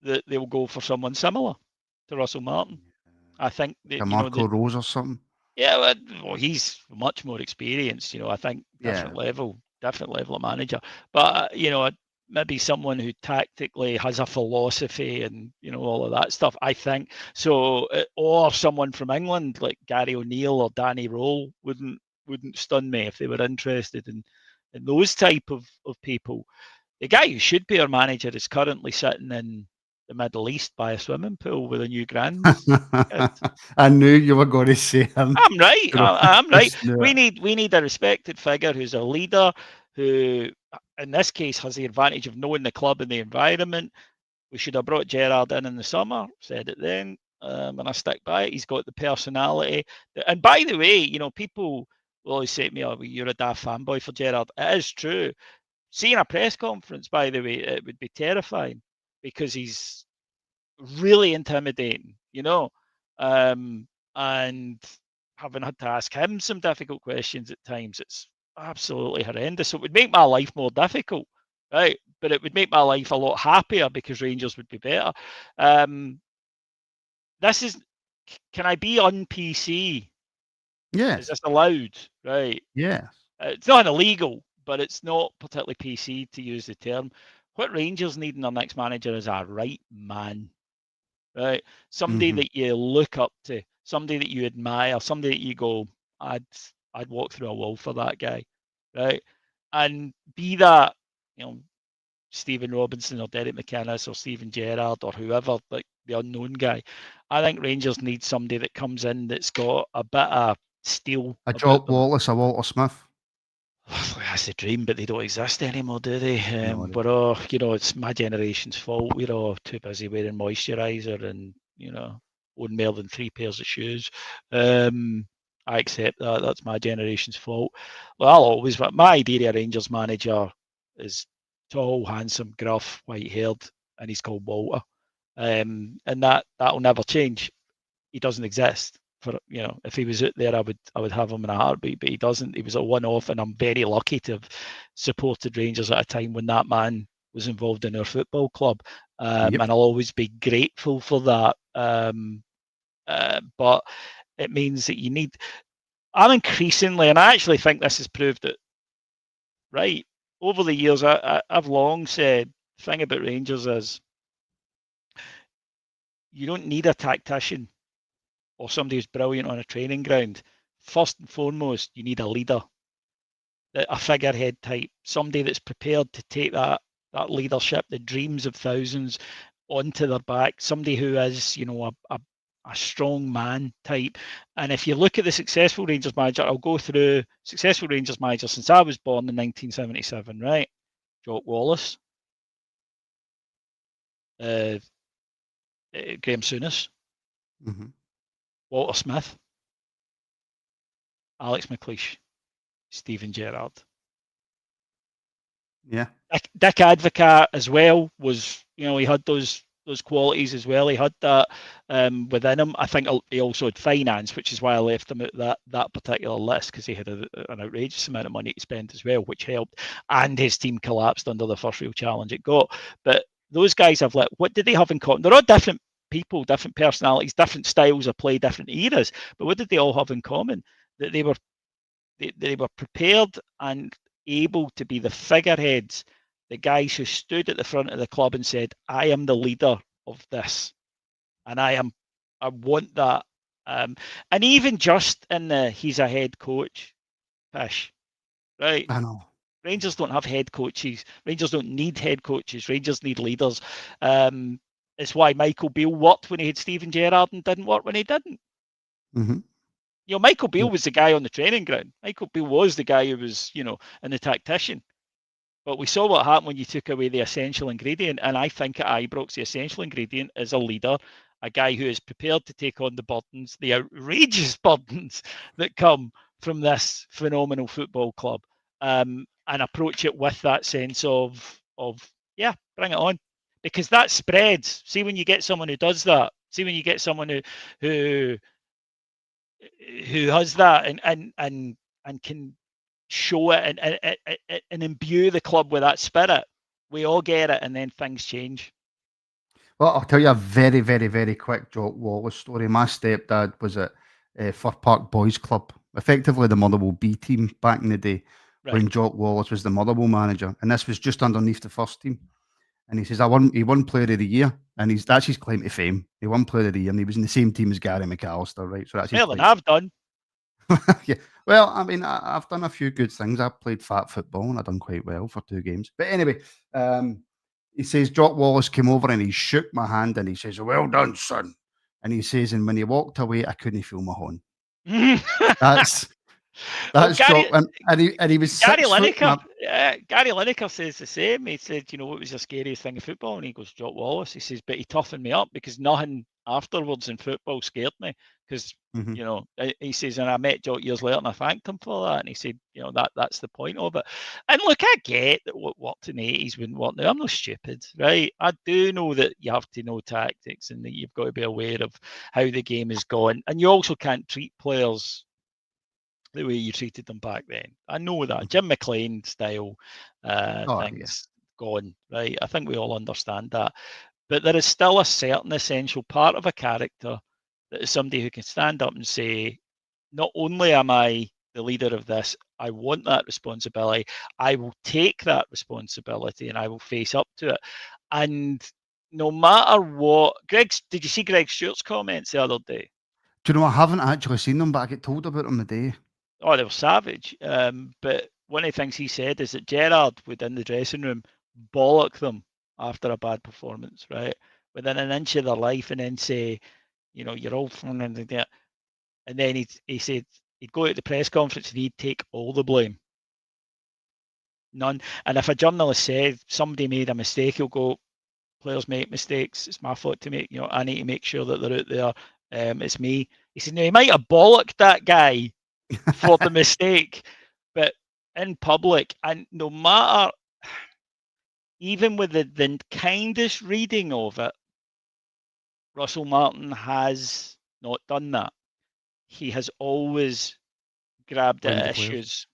that they'll go for someone similar to Russell Martin. I think that Marco Rose or something. Yeah, well, he's much more experienced. I think different level of manager. But maybe someone who tactically has a philosophy and all of that stuff. I think so, or someone from England like Gary O'Neill or Danny Roll wouldn't stun me if they were interested in those type of people. The guy who should be our manager is currently sitting in the Middle East by a swimming pool with a new grand. I knew you were going to say him. I'm right. I'm right. We need a respected figure who's a leader, who in this case has the advantage of knowing the club and the environment. We should have brought Gerrard in the summer, said it then, and I stick by it. He's got the personality. And by the way, people will always say to me, "Oh, you're a daft fanboy for Gerrard." It is true. Seeing a press conference, by the way, it would be terrifying because he's really intimidating, and having had to ask him some difficult questions at times, it's absolutely horrendous. So it would make my life more difficult, right? But it would make my life a lot happier because Rangers would be better. This is, can I be on PC? Yes. Is this allowed? Right. Yes. It's not illegal, but it's not particularly PC to use the term. What Rangers need in their next manager is a right man, right? Somebody that you look up to, somebody that you admire, somebody that you go, I'd walk through a wall for that guy, right? And be that, Stephen Robinson or Derek McInnes or Steven Gerrard or whoever, like the unknown guy. I think Rangers need somebody that comes in that's got a bit of steel. A Jock Wallace, a Walter Smith. That's the dream, but they don't exist anymore, do they? No, We're all, it's my generation's fault. We're all too busy wearing moisturiser and, own more than 3 pairs of shoes. I accept that. That's my generation's fault. Well, I'll always, my idea of Rangers manager is tall, handsome, gruff, white-haired, and he's called Walter. And that'll never change. He doesn't exist. If he was out there, I would have him in a heartbeat, but he doesn't. He was a one-off, and I'm very lucky to have supported Rangers at a time when that man was involved in our football club, and I'll always be grateful for that. But it means that you need. I'm increasingly, and I actually think this has proved it right over the years. I've long said the thing about Rangers is you don't need a tactician or somebody who's brilliant on a training ground. First and foremost, you need a leader, a figurehead type, somebody that's prepared to take that leadership, the dreams of thousands, onto their back, somebody who is, a strong man type. And if you look at the successful Rangers manager, I'll go through successful Rangers manager since I was born in 1977, right? Jock Wallace, Graham Souness, Walter Smith, Alex McLeish, Steven Gerrard. Yeah. Dick Advocaat as well was, he had those those qualities as well. He had that within him. I think he also had finance, which is why I left him at that particular list, because he had an outrageous amount of money to spend as well, which helped. And his team collapsed under the first real challenge it got. But those guys have what did they have in common? They're all different people, different personalities, different styles of play, different eras. But what did they all have in common? That they were prepared and able to be the figureheads, the guys who stood at the front of the club and said, I am the leader of this. And I want that. And even just in he's a head coach, Pish, right? I know. Rangers don't have head coaches. Rangers don't need head coaches. Rangers need leaders. It's why Michael Beale worked when he had Steven Gerrard and didn't work when he didn't. Mm-hmm. Michael Beale was the guy on the training ground. Michael Beale was the guy who was, and the tactician. But we saw what happened when you took away the essential ingredient. And I think at Ibrox, the essential ingredient is a leader, a guy who is prepared to take on the burdens, the outrageous burdens that come from this phenomenal football club, and approach it with that sense of bring it on. Because that spreads. See, when you get someone who does that, see when you get someone who has that and can show it and imbue the club with that spirit, we all get it, and then things change. Well, I'll tell you a very, very, very quick Jock Wallace story. My stepdad was at Fir Park Boys Club, effectively the Motherwell B team back in the day, when Jock Wallace was the Motherwell manager, and this was just underneath the first team. And he says, he won Player of the Year, and that's his claim to fame. He won Player of the Year, and he was in the same team as Gary McAllister, right? So that's his claim. I've done. Yeah. Well, I mean, I've done a few good things. I played fat football, and I've done quite well for 2 games. But anyway, he says, Jock Wallace came over and he shook my hand and he says, well done, son. And he says, and when he walked away, I couldn't feel my horn. That's Jock. And he was Gary Lineker. Gary Lineker says the same. He said, what was the scariest thing in football? And he goes, Jock Wallace. He says, but he toughened me up because nothing afterwards in football scared me. Because, he says, and I met Jock years later and I thanked him for that. And he said, that's the point of it. And look, I get that what worked in the 80s wouldn't work now. I'm not stupid, right? I do know that you have to know tactics and that you've got to be aware of how the game is going. And you also can't treat players the way you treated them back then. I know that. Jim McLean style things gone, right? I think we all understand that. But there is still a certain essential part of a character that is somebody who can stand up and say, not only am I the leader of this, I want that responsibility. I will take that responsibility and I will face up to it. And no matter what, did you see Greg Stewart's comments the other day? Do you know, I haven't actually seen them, but I get told about them the day. Oh, they were savage. But one of the things he said is that Gerrard would, in the dressing room, bollock them after a bad performance, right? Within an inch of their life, and then say, you're all fun and that. And then he said he'd go to the press conference and he'd take all the blame. None. And if a journalist said somebody made a mistake, he'll go, players make mistakes. It's my fault to make, I need to make sure that they're out there. It's me. He said, no, he might have bollocked that guy for the mistake, but in public, and no matter, even with the kindest reading of it, Russell Martin has not done that. He has always grabbed at issues.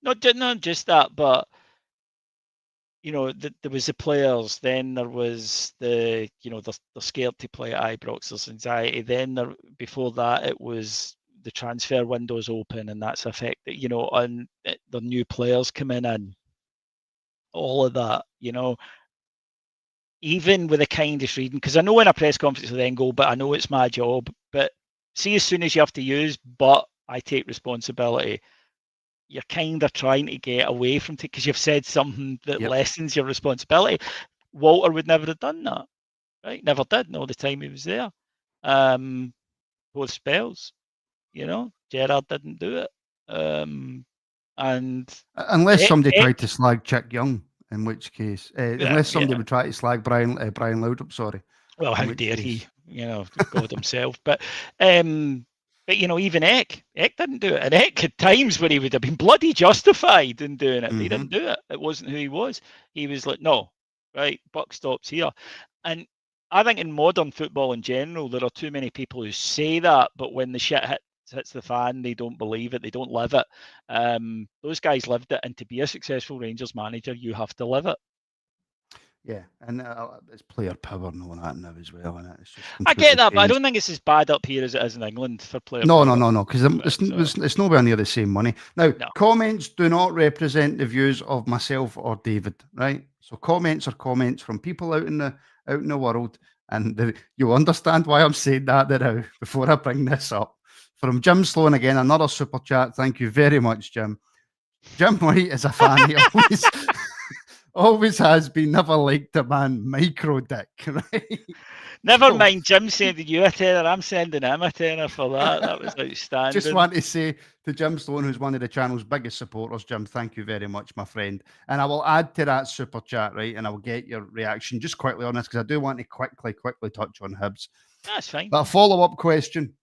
Not just that, but there was the players. Then there was they're scared to play at Ibrox. There's anxiety. Then before that, it was the transfer window's open, and that's affected. And the new players coming in. All of that, even with the kindest reading, because I know in a press conference they then go, but I know it's my job. But see, as soon as you have to use, but I take responsibility, you're kind of trying to get away from it because you've said something that lessens your responsibility. Walter would never have done that, right? Never did. All the time he was there. Both spells, Gerrard didn't do it. And unless somebody tried to slag Chick Young. In which case, unless somebody would try to slag Brian Laudrup, sorry. Well, how dare he? God himself. But even Eck didn't do it. And Eck had times when he would have been bloody justified in doing it. He didn't do it. It wasn't who he was. He was like, no, right, buck stops here. And I think in modern football in general, there are too many people who say that, but when the shit hits the fan, they don't believe it, they don't live it. Those guys lived it, and to be a successful Rangers manager, you have to live it. Yeah, and it's player power and all that now as well, and it's just I get completely that, but I changed. don't think it's as bad up here as it is in England for player No, power. because Right, it's nowhere near the same money. Now, no. comments do not represent the views of myself or David, right? So comments are comments from people out in the world, and you'll understand why I'm saying that now before I bring this up. From Jim Sloan again, another super chat. Thank you very much, Jim. Jim White is a fan. He always always has been. Never liked a man micro dick, right? Never So, mind Jim sending you a tenner. I'm sending him a tenner for that. That was just outstanding. want to say to Jim Stone, who's one of the channel's biggest supporters, Jim, thank you very much, my friend. And I will add to that super chat, right? And I will get your reaction just quickly on this because I do want to quickly touch on Hibs. That's fine. But a follow-up question.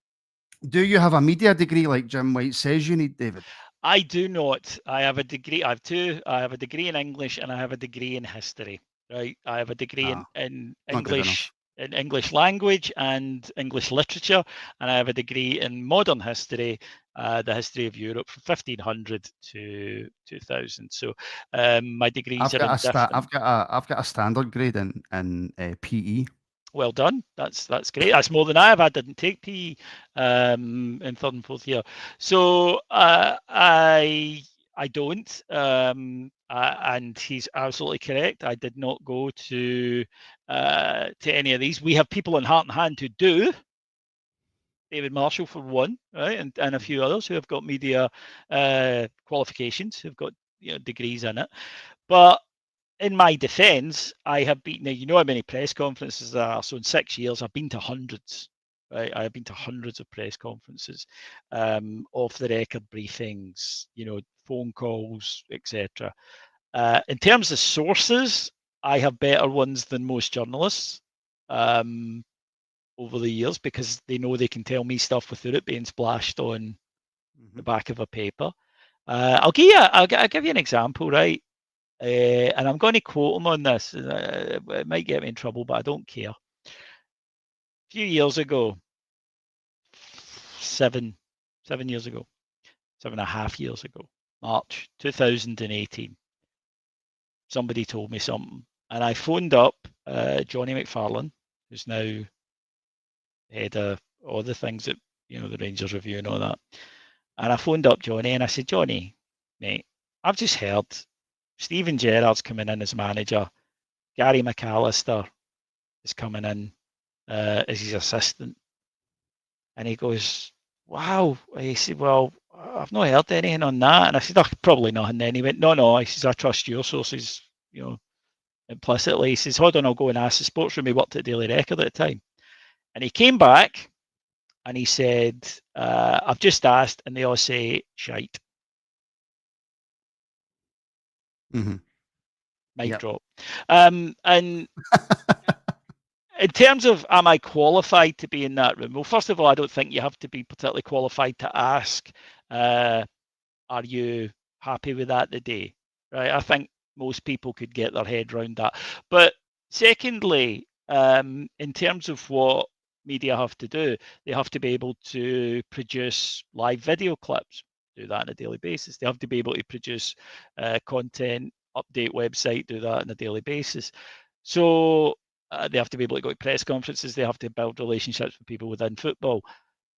Do you have a media degree like Jim White says you need, David? I do not. I have a degree. I have two. I have a degree in English and I have a degree in history. Right. I have a degree in not good enough. English language and English literature, and I have a degree in modern history, the history of Europe from 1500 to 2000. So my degrees are in different. I've got a standard grade in PE. Well done. That's great. That's more than I have. I didn't take PE in third and fourth year. So I don't. And he's absolutely correct. I did not go to any of these. We have people in Heart and Hand who do. David Marshall for one, right, and a few others who have got media qualifications, who've got degrees in it. But in my defence, I have been. Now, you know how many press conferences there are. So in 6 years, I've been to hundreds. Right, I have been to hundreds of press conferences, off the record briefings, phone calls, etc. In terms of sources, I have better ones than most journalists over the years because they know they can tell me stuff without it being splashed on the back of a paper. I'll give you an example, right? And I'm going to quote him on this. It might get me in trouble, but I don't care. A few years ago, 7 years ago, 7.5 years ago, March 2018, somebody told me something, and I phoned up Johnny McFarlane, who's now head of all the things that the Rangers Review and all that. And I phoned up Johnny and I said, Johnny, mate, I've just heard Steven Gerrard's coming in as manager. Gary McAllister is coming in as his assistant. And he goes, wow. He said, well, I've not heard anything on that. And I said, oh, probably not. And then he went, no. He says, I trust your sources, implicitly. He says, hold on, I'll go and ask the sports room. He worked at Daily Record at the time. And he came back and he said, I've just asked, and they all say shite. Mic drop. And in terms of, am I qualified to be in that room? Well, first of all, I don't think you have to be particularly qualified to ask, are you happy with that today? Right? I think most people could get their head around that. But secondly, in terms of what media have to do, they have to be able to produce live video clips, do that on a daily basis. They have to be able to produce content, update website, do that on a daily basis. So they have to be able to go to press conferences. They have to build relationships with people within football.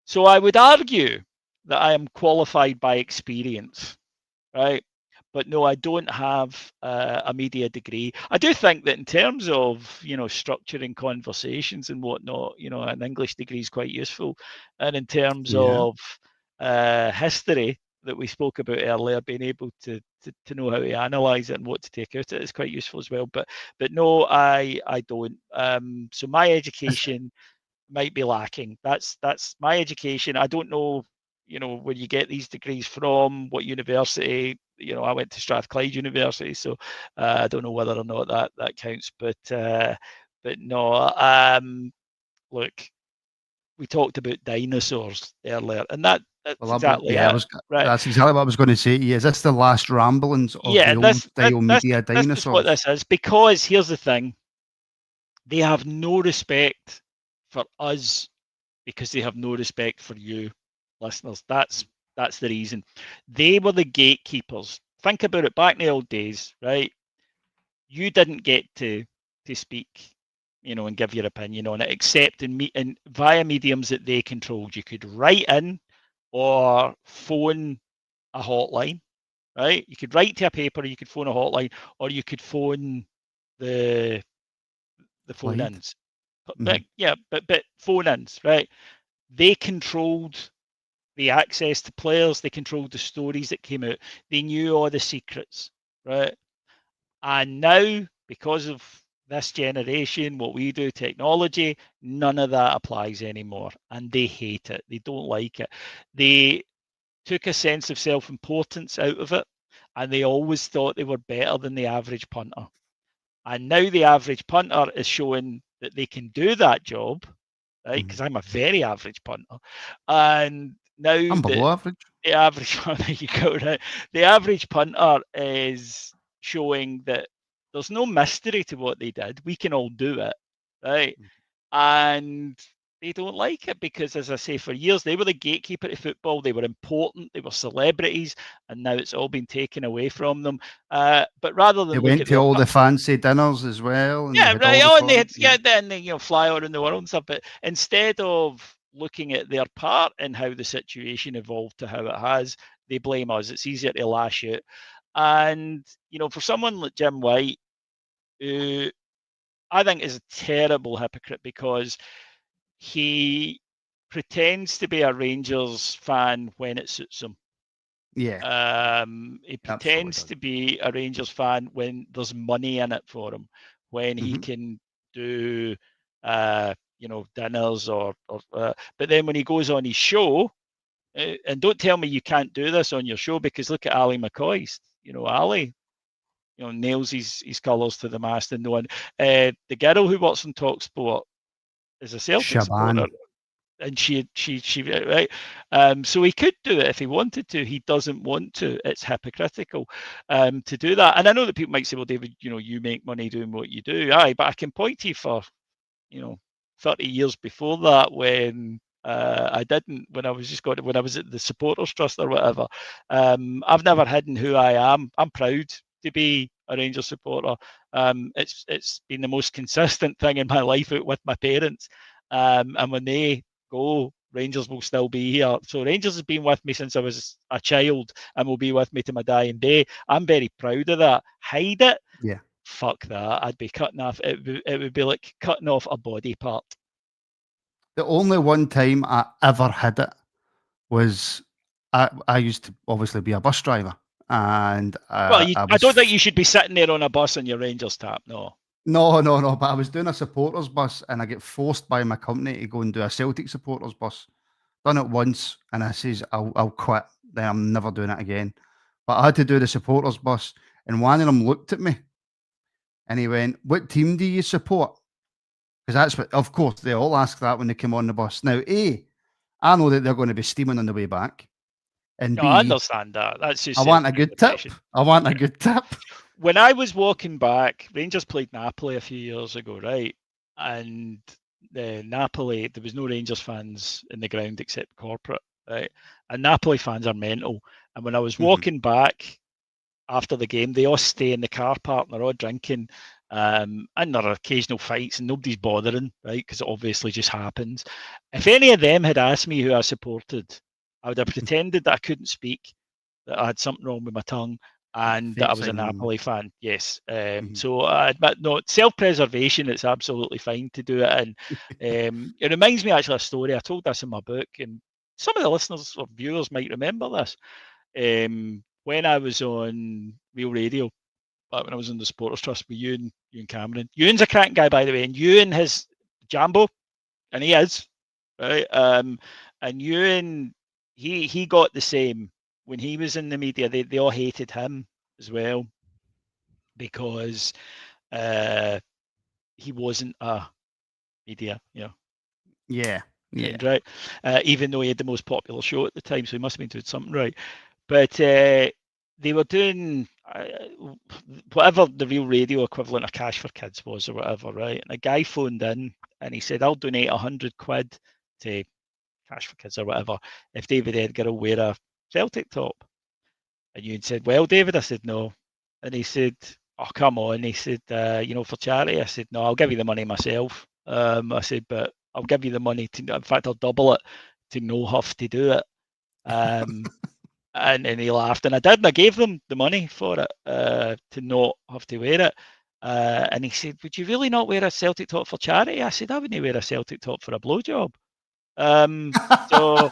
So I would argue that I am qualified by experience, right? But no, I don't have a media degree. I do think that in terms of, structuring conversations and whatnot, an English degree is quite useful. And in terms of history that we spoke about earlier, being able to know how to analyse it and what to take out of it is quite useful as well. But no, I don't. So my education might be lacking. That's my education. I don't know, where you get these degrees from, what university. I went to Strathclyde University, so I don't know whether or not that counts. But no. Look, we talked about dinosaurs earlier, and that's exactly it. Right. That's exactly what I was going to say to you. Is this the last ramblings of the old-style media dinosaurs? This is what this is. Because here's the thing. They have no respect for us because they have no respect for you, listeners. That's the reason. They were the gatekeepers. Think about it. Back in the old days, right? You didn't get to speak, and give your opinion on it, except in via mediums that they controlled. You could write in or phone a hotline, right? You could write to a paper, or you could phone a hotline, or you could phone the phone Clyde. ins. Hmm. But phone ins, right? They controlled the access to players. They controlled the stories that came out. They knew all the secrets, right? And now, because of this generation, what we do, technology, none of that applies anymore. And they hate it. They don't like it. They took a sense of self-importance out of it, and they always thought they were better than the average punter. And now the average punter is showing that they can do that job, right? Because I'm a very average punter. And now I'm that below average. the average punter, you go right, the average punter is showing that there's no mystery to what they did. We can all do it, right? And they don't like it because, as I say, for years they were the gatekeeper to football. They were important. They were celebrities, and now it's all been taken away from them. But rather They than look went at to their all the fancy dinners as well, and they yeah, had right. all the Oh, and they fun. had, Yeah. then they fly around the world and stuff. But instead of looking at their part and how the situation evolved to how it has, they blame us. It's easier to lash out. And for someone like Jim White, who I think is a terrible hypocrite because he pretends to be a Rangers fan when it suits him. Yeah, He absolutely pretends does. to be a Rangers fan when there's money in it for him, when he Hmm. can do, dinners but then when he goes on his show, and don't tell me you can't do this on your show because look at Ali McCoy. Ali, nails his colours to the mast and no one. The girl who works on Talksport is a Celtic supporter, Shaban. and she right. So he could do it if he wanted to. He doesn't want to. It's hypocritical to do that. And I know that people might say, "Well, David, you make money doing what you do." Aye, but I can point to you for 30 years before that when I didn't. When I was at the supporters trust or whatever. I've never hidden who I am. I'm proud to be a Rangers supporter. It's been the most consistent thing in my life out with my parents. And when they go, Rangers will still be here. So Rangers has been with me since I was a child and will be with me to my dying day. I'm very proud of that. Hide it? Yeah. Fuck that. I'd be cutting off. It would be like cutting off a body part. The only one time I ever had it was I used to obviously be a bus driver, and Well, I I was don't think you should be sitting there on a bus on your Rangers tap. No. no, no, no, but I was doing a supporters bus, and I get forced by my company to go and do a Celtic supporters bus. Done it once, and I says I'll quit. Then I'm never doing it again. But I had to do the supporters bus, and one of them looked at me, and he went, "What team do you support?" Because that's what, of course, they all ask that when they come on the bus. Now, A, I know that they're going to be steaming on the way back, and No, I B, understand that. That's just I want a good tip. self-preservation. I want a Yeah. good tip. When I was walking back, Rangers played Napoli a few years ago, right? And Napoli, there was no Rangers fans in the ground except corporate, right? And Napoli fans are mental. And when I was Mhm. walking back after the game, they all stay in the car park and they're all drinking. And there are occasional fights and nobody's bothering, right? Because it obviously just happens. If any of them had asked me who I supported, I would have pretended that I couldn't speak, that I had something wrong with my tongue, and that I Fake was a sign language. Napoli fan. Yes. Mhm. So I admit, no, self-preservation, it's absolutely fine to do it. And it reminds me actually of a story. I told this in my book, and some of the listeners or viewers might remember this. When I was on Real Radio, back when I was in the Supporters Trust with Ewan Cameron. Ewan's a cracking guy, by the way, and Ewan has Jambo, and he is right. And Ewan, he got the same when he was in the media. They all hated him as well because uh, he wasn't a media, Yeah, trained, yeah. right? Even though he had the most popular show at the time, so he must have been doing something right. But they were doing. whatever the real radio equivalent of Cash for Kids was or whatever, right? And a guy phoned in and he said, I'll donate 100 quid to Cash for Kids or whatever if David Edgar will wear a Celtic top. And you said, well, David, I said, no. And he said, oh, come on. He said, for charity. I said, no, I'll give you the money myself. I said, but I'll give you the money in fact, I'll double it to no have to do it. And he laughed, and I did, and I gave them the money for it to not have to wear it. And he said, would you really not wear a Celtic top for charity? I said, I wouldn't wear a Celtic top for a blowjob. So,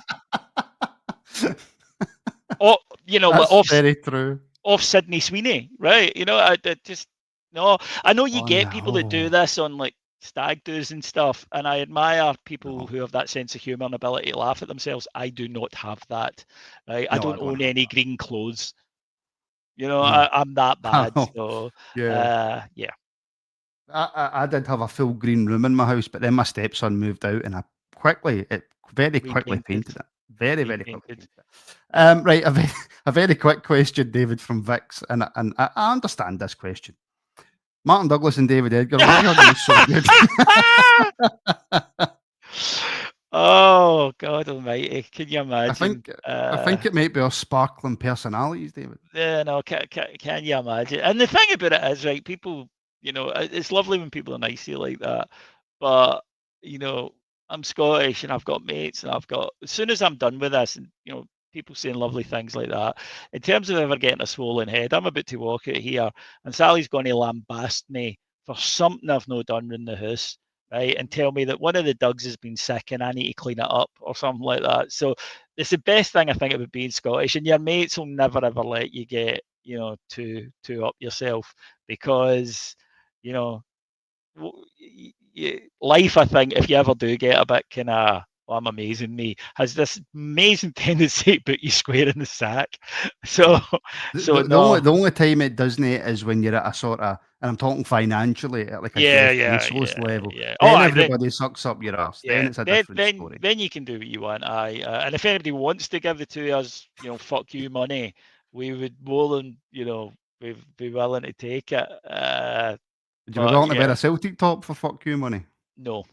That's very true. Off Sydney Sweeney, right? I just, no, I know you Oh, get people that do no. this on like stag do's and stuff, and I admire people who have that sense of humour and ability to laugh at themselves. I do not have that. Right? I don't own any green clothes. No. I'm that bad. No. So Yeah. yeah. I did have a full green room in my house, but then my stepson moved out, and I very quickly painted it. Very quickly painted it. Right, a very quick question, David, from Vix, and I understand this question. Martin Douglas and David Edgar, why are they so good? Oh God Almighty! Can you imagine? I think it might be our sparkling personalities, David. Yeah, no. Can you imagine? And the thing about it is, right? People, it's lovely when people are nice to you like that, but I'm Scottish and I've got mates, and as soon as I'm done with this, and people saying lovely things like that. In terms of ever getting a swollen head, I'm about to walk out here, and Sally's going to lambast me for something I've not done in the house, right? And tell me that one of the dogs has been sick and I need to clean it up or something like that. So it's the best thing I think about being Scottish, and your mates will never ever let you get too up yourself, because life, I think, if you ever do get a bit kind of, I'm amazing me, has this amazing tendency to put you square in the sack. So, the only time it doesn't is when you're at a sort of, and I'm talking financially, at like a Jeff Bezos level. Yeah. Then everybody sucks up your ass. Yeah, then it's a different story. Then you can do what you want. And if anybody wants to give the two of us, fuck you money, we would more than we'd be willing to take it. Would you be willing to wear a Celtic top for fuck you money? No.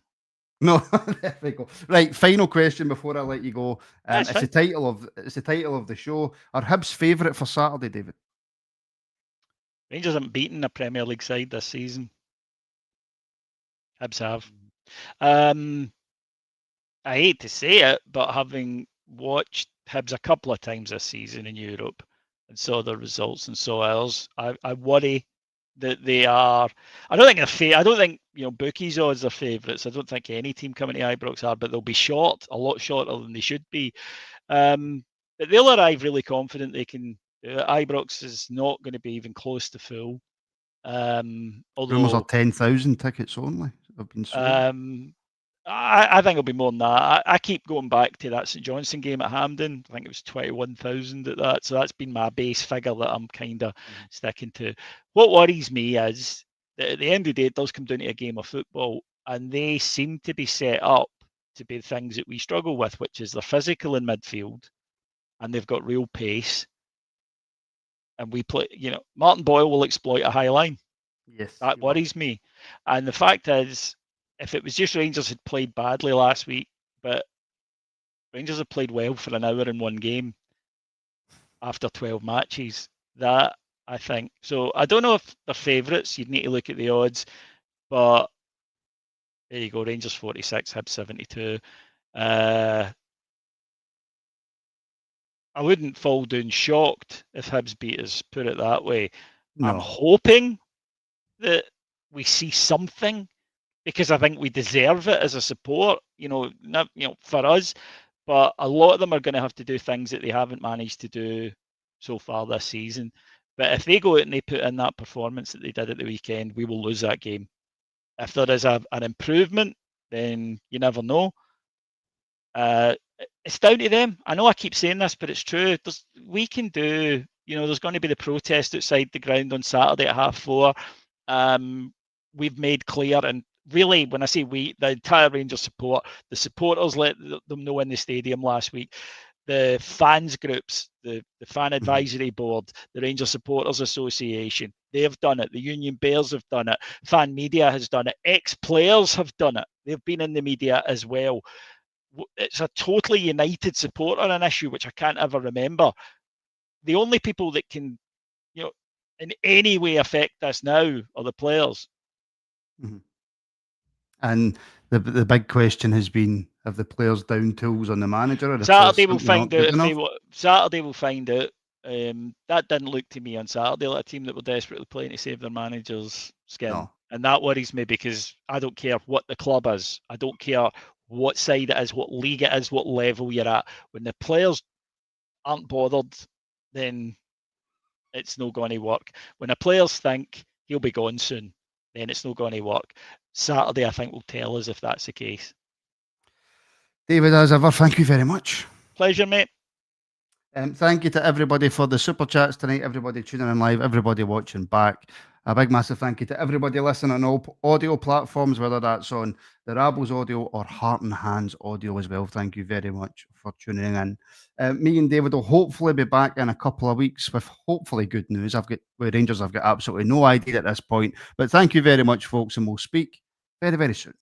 No, there we go. Right, final question before I let you go. It's fine. the title of the show. Are Hibs favourite for Saturday, David? Rangers haven't beaten a Premier League side this season. Hibs have. I hate to say it, but having watched Hibs a couple of times this season in Europe and saw the results and saw ours, I worry that they are. I don't think bookies odds are favourites. I don't think any team coming to Ibrox are, but they'll be short, a lot shorter than they should be. But they'll arrive really confident they can do it. Ibrox is not going to be even close to full. Rumours are 10,000 tickets only have been sold. I think it'll be more than that. I keep going back to that St Johnstone game at Hampden. I think it was 21,000 at that. So that's been my base figure that I'm kind of sticking to. What worries me is that at the end of the day, it does come down to a game of football, and they seem to be set up to be things that we struggle with, which is they're physical in midfield, and they've got real pace. And we play, Martin Boyle will exploit a high line. Yes. That worries me. And the fact is, if it was just Rangers had played badly last week, but Rangers have played well for an hour in one game after 12 matches, that I think. So I don't know if they're favourites. You'd need to look at the odds. But there you go, Rangers 46, Hibs 72. I wouldn't fall down shocked if Hibs beat us, put it that way. No. I'm hoping that we see something, because I think we deserve it as a support, for us. But a lot of them are going to have to do things that they haven't managed to do so far this season. But if they go out and they put in that performance that they did at the weekend, we will lose that game. If there is an improvement, then you never know. It's down to them. I know I keep saying this, but it's true. We can do, there's going to be the protest outside the ground on Saturday at 4:30. We've made clear, and really, when I say we, the entire Rangers support, the supporters let them know in the stadium last week, the fans groups, the fan advisory board, the Rangers Supporters Association, they have done it. The Union Bears have done it. Fan media has done it. Ex-players have done it. They've been in the media as well. It's a totally united support on an issue which I can't ever remember. The only people that can, in any way affect this now are the players. Mm-hmm. And the big question has been: have the players down tools on the manager? Or Saturday we'll find out. Saturday we'll find out. That didn't look to me on Saturday like a team that were desperately playing to save their manager's skin. No. And that worries me because I don't care what the club is. I don't care what side it is, what league it is, what level you're at. When the players aren't bothered, then it's not going to work. When the players think he'll be gone soon, then it's not going to work. Saturday, I think, will tell us if that's the case. David, as ever, thank you very much. Pleasure, mate. Thank you to everybody for the super chats tonight, everybody tuning in live, everybody watching back. A big massive thank you to everybody listening on all audio platforms, whether that's on the Rabbles audio or Heart and Hands audio as well. Thank you very much for tuning in. Me and David will hopefully be back in a couple of weeks with hopefully good news. With Rangers, I've got absolutely no idea at this point. But thank you very much, folks, and we'll speak very, very soon.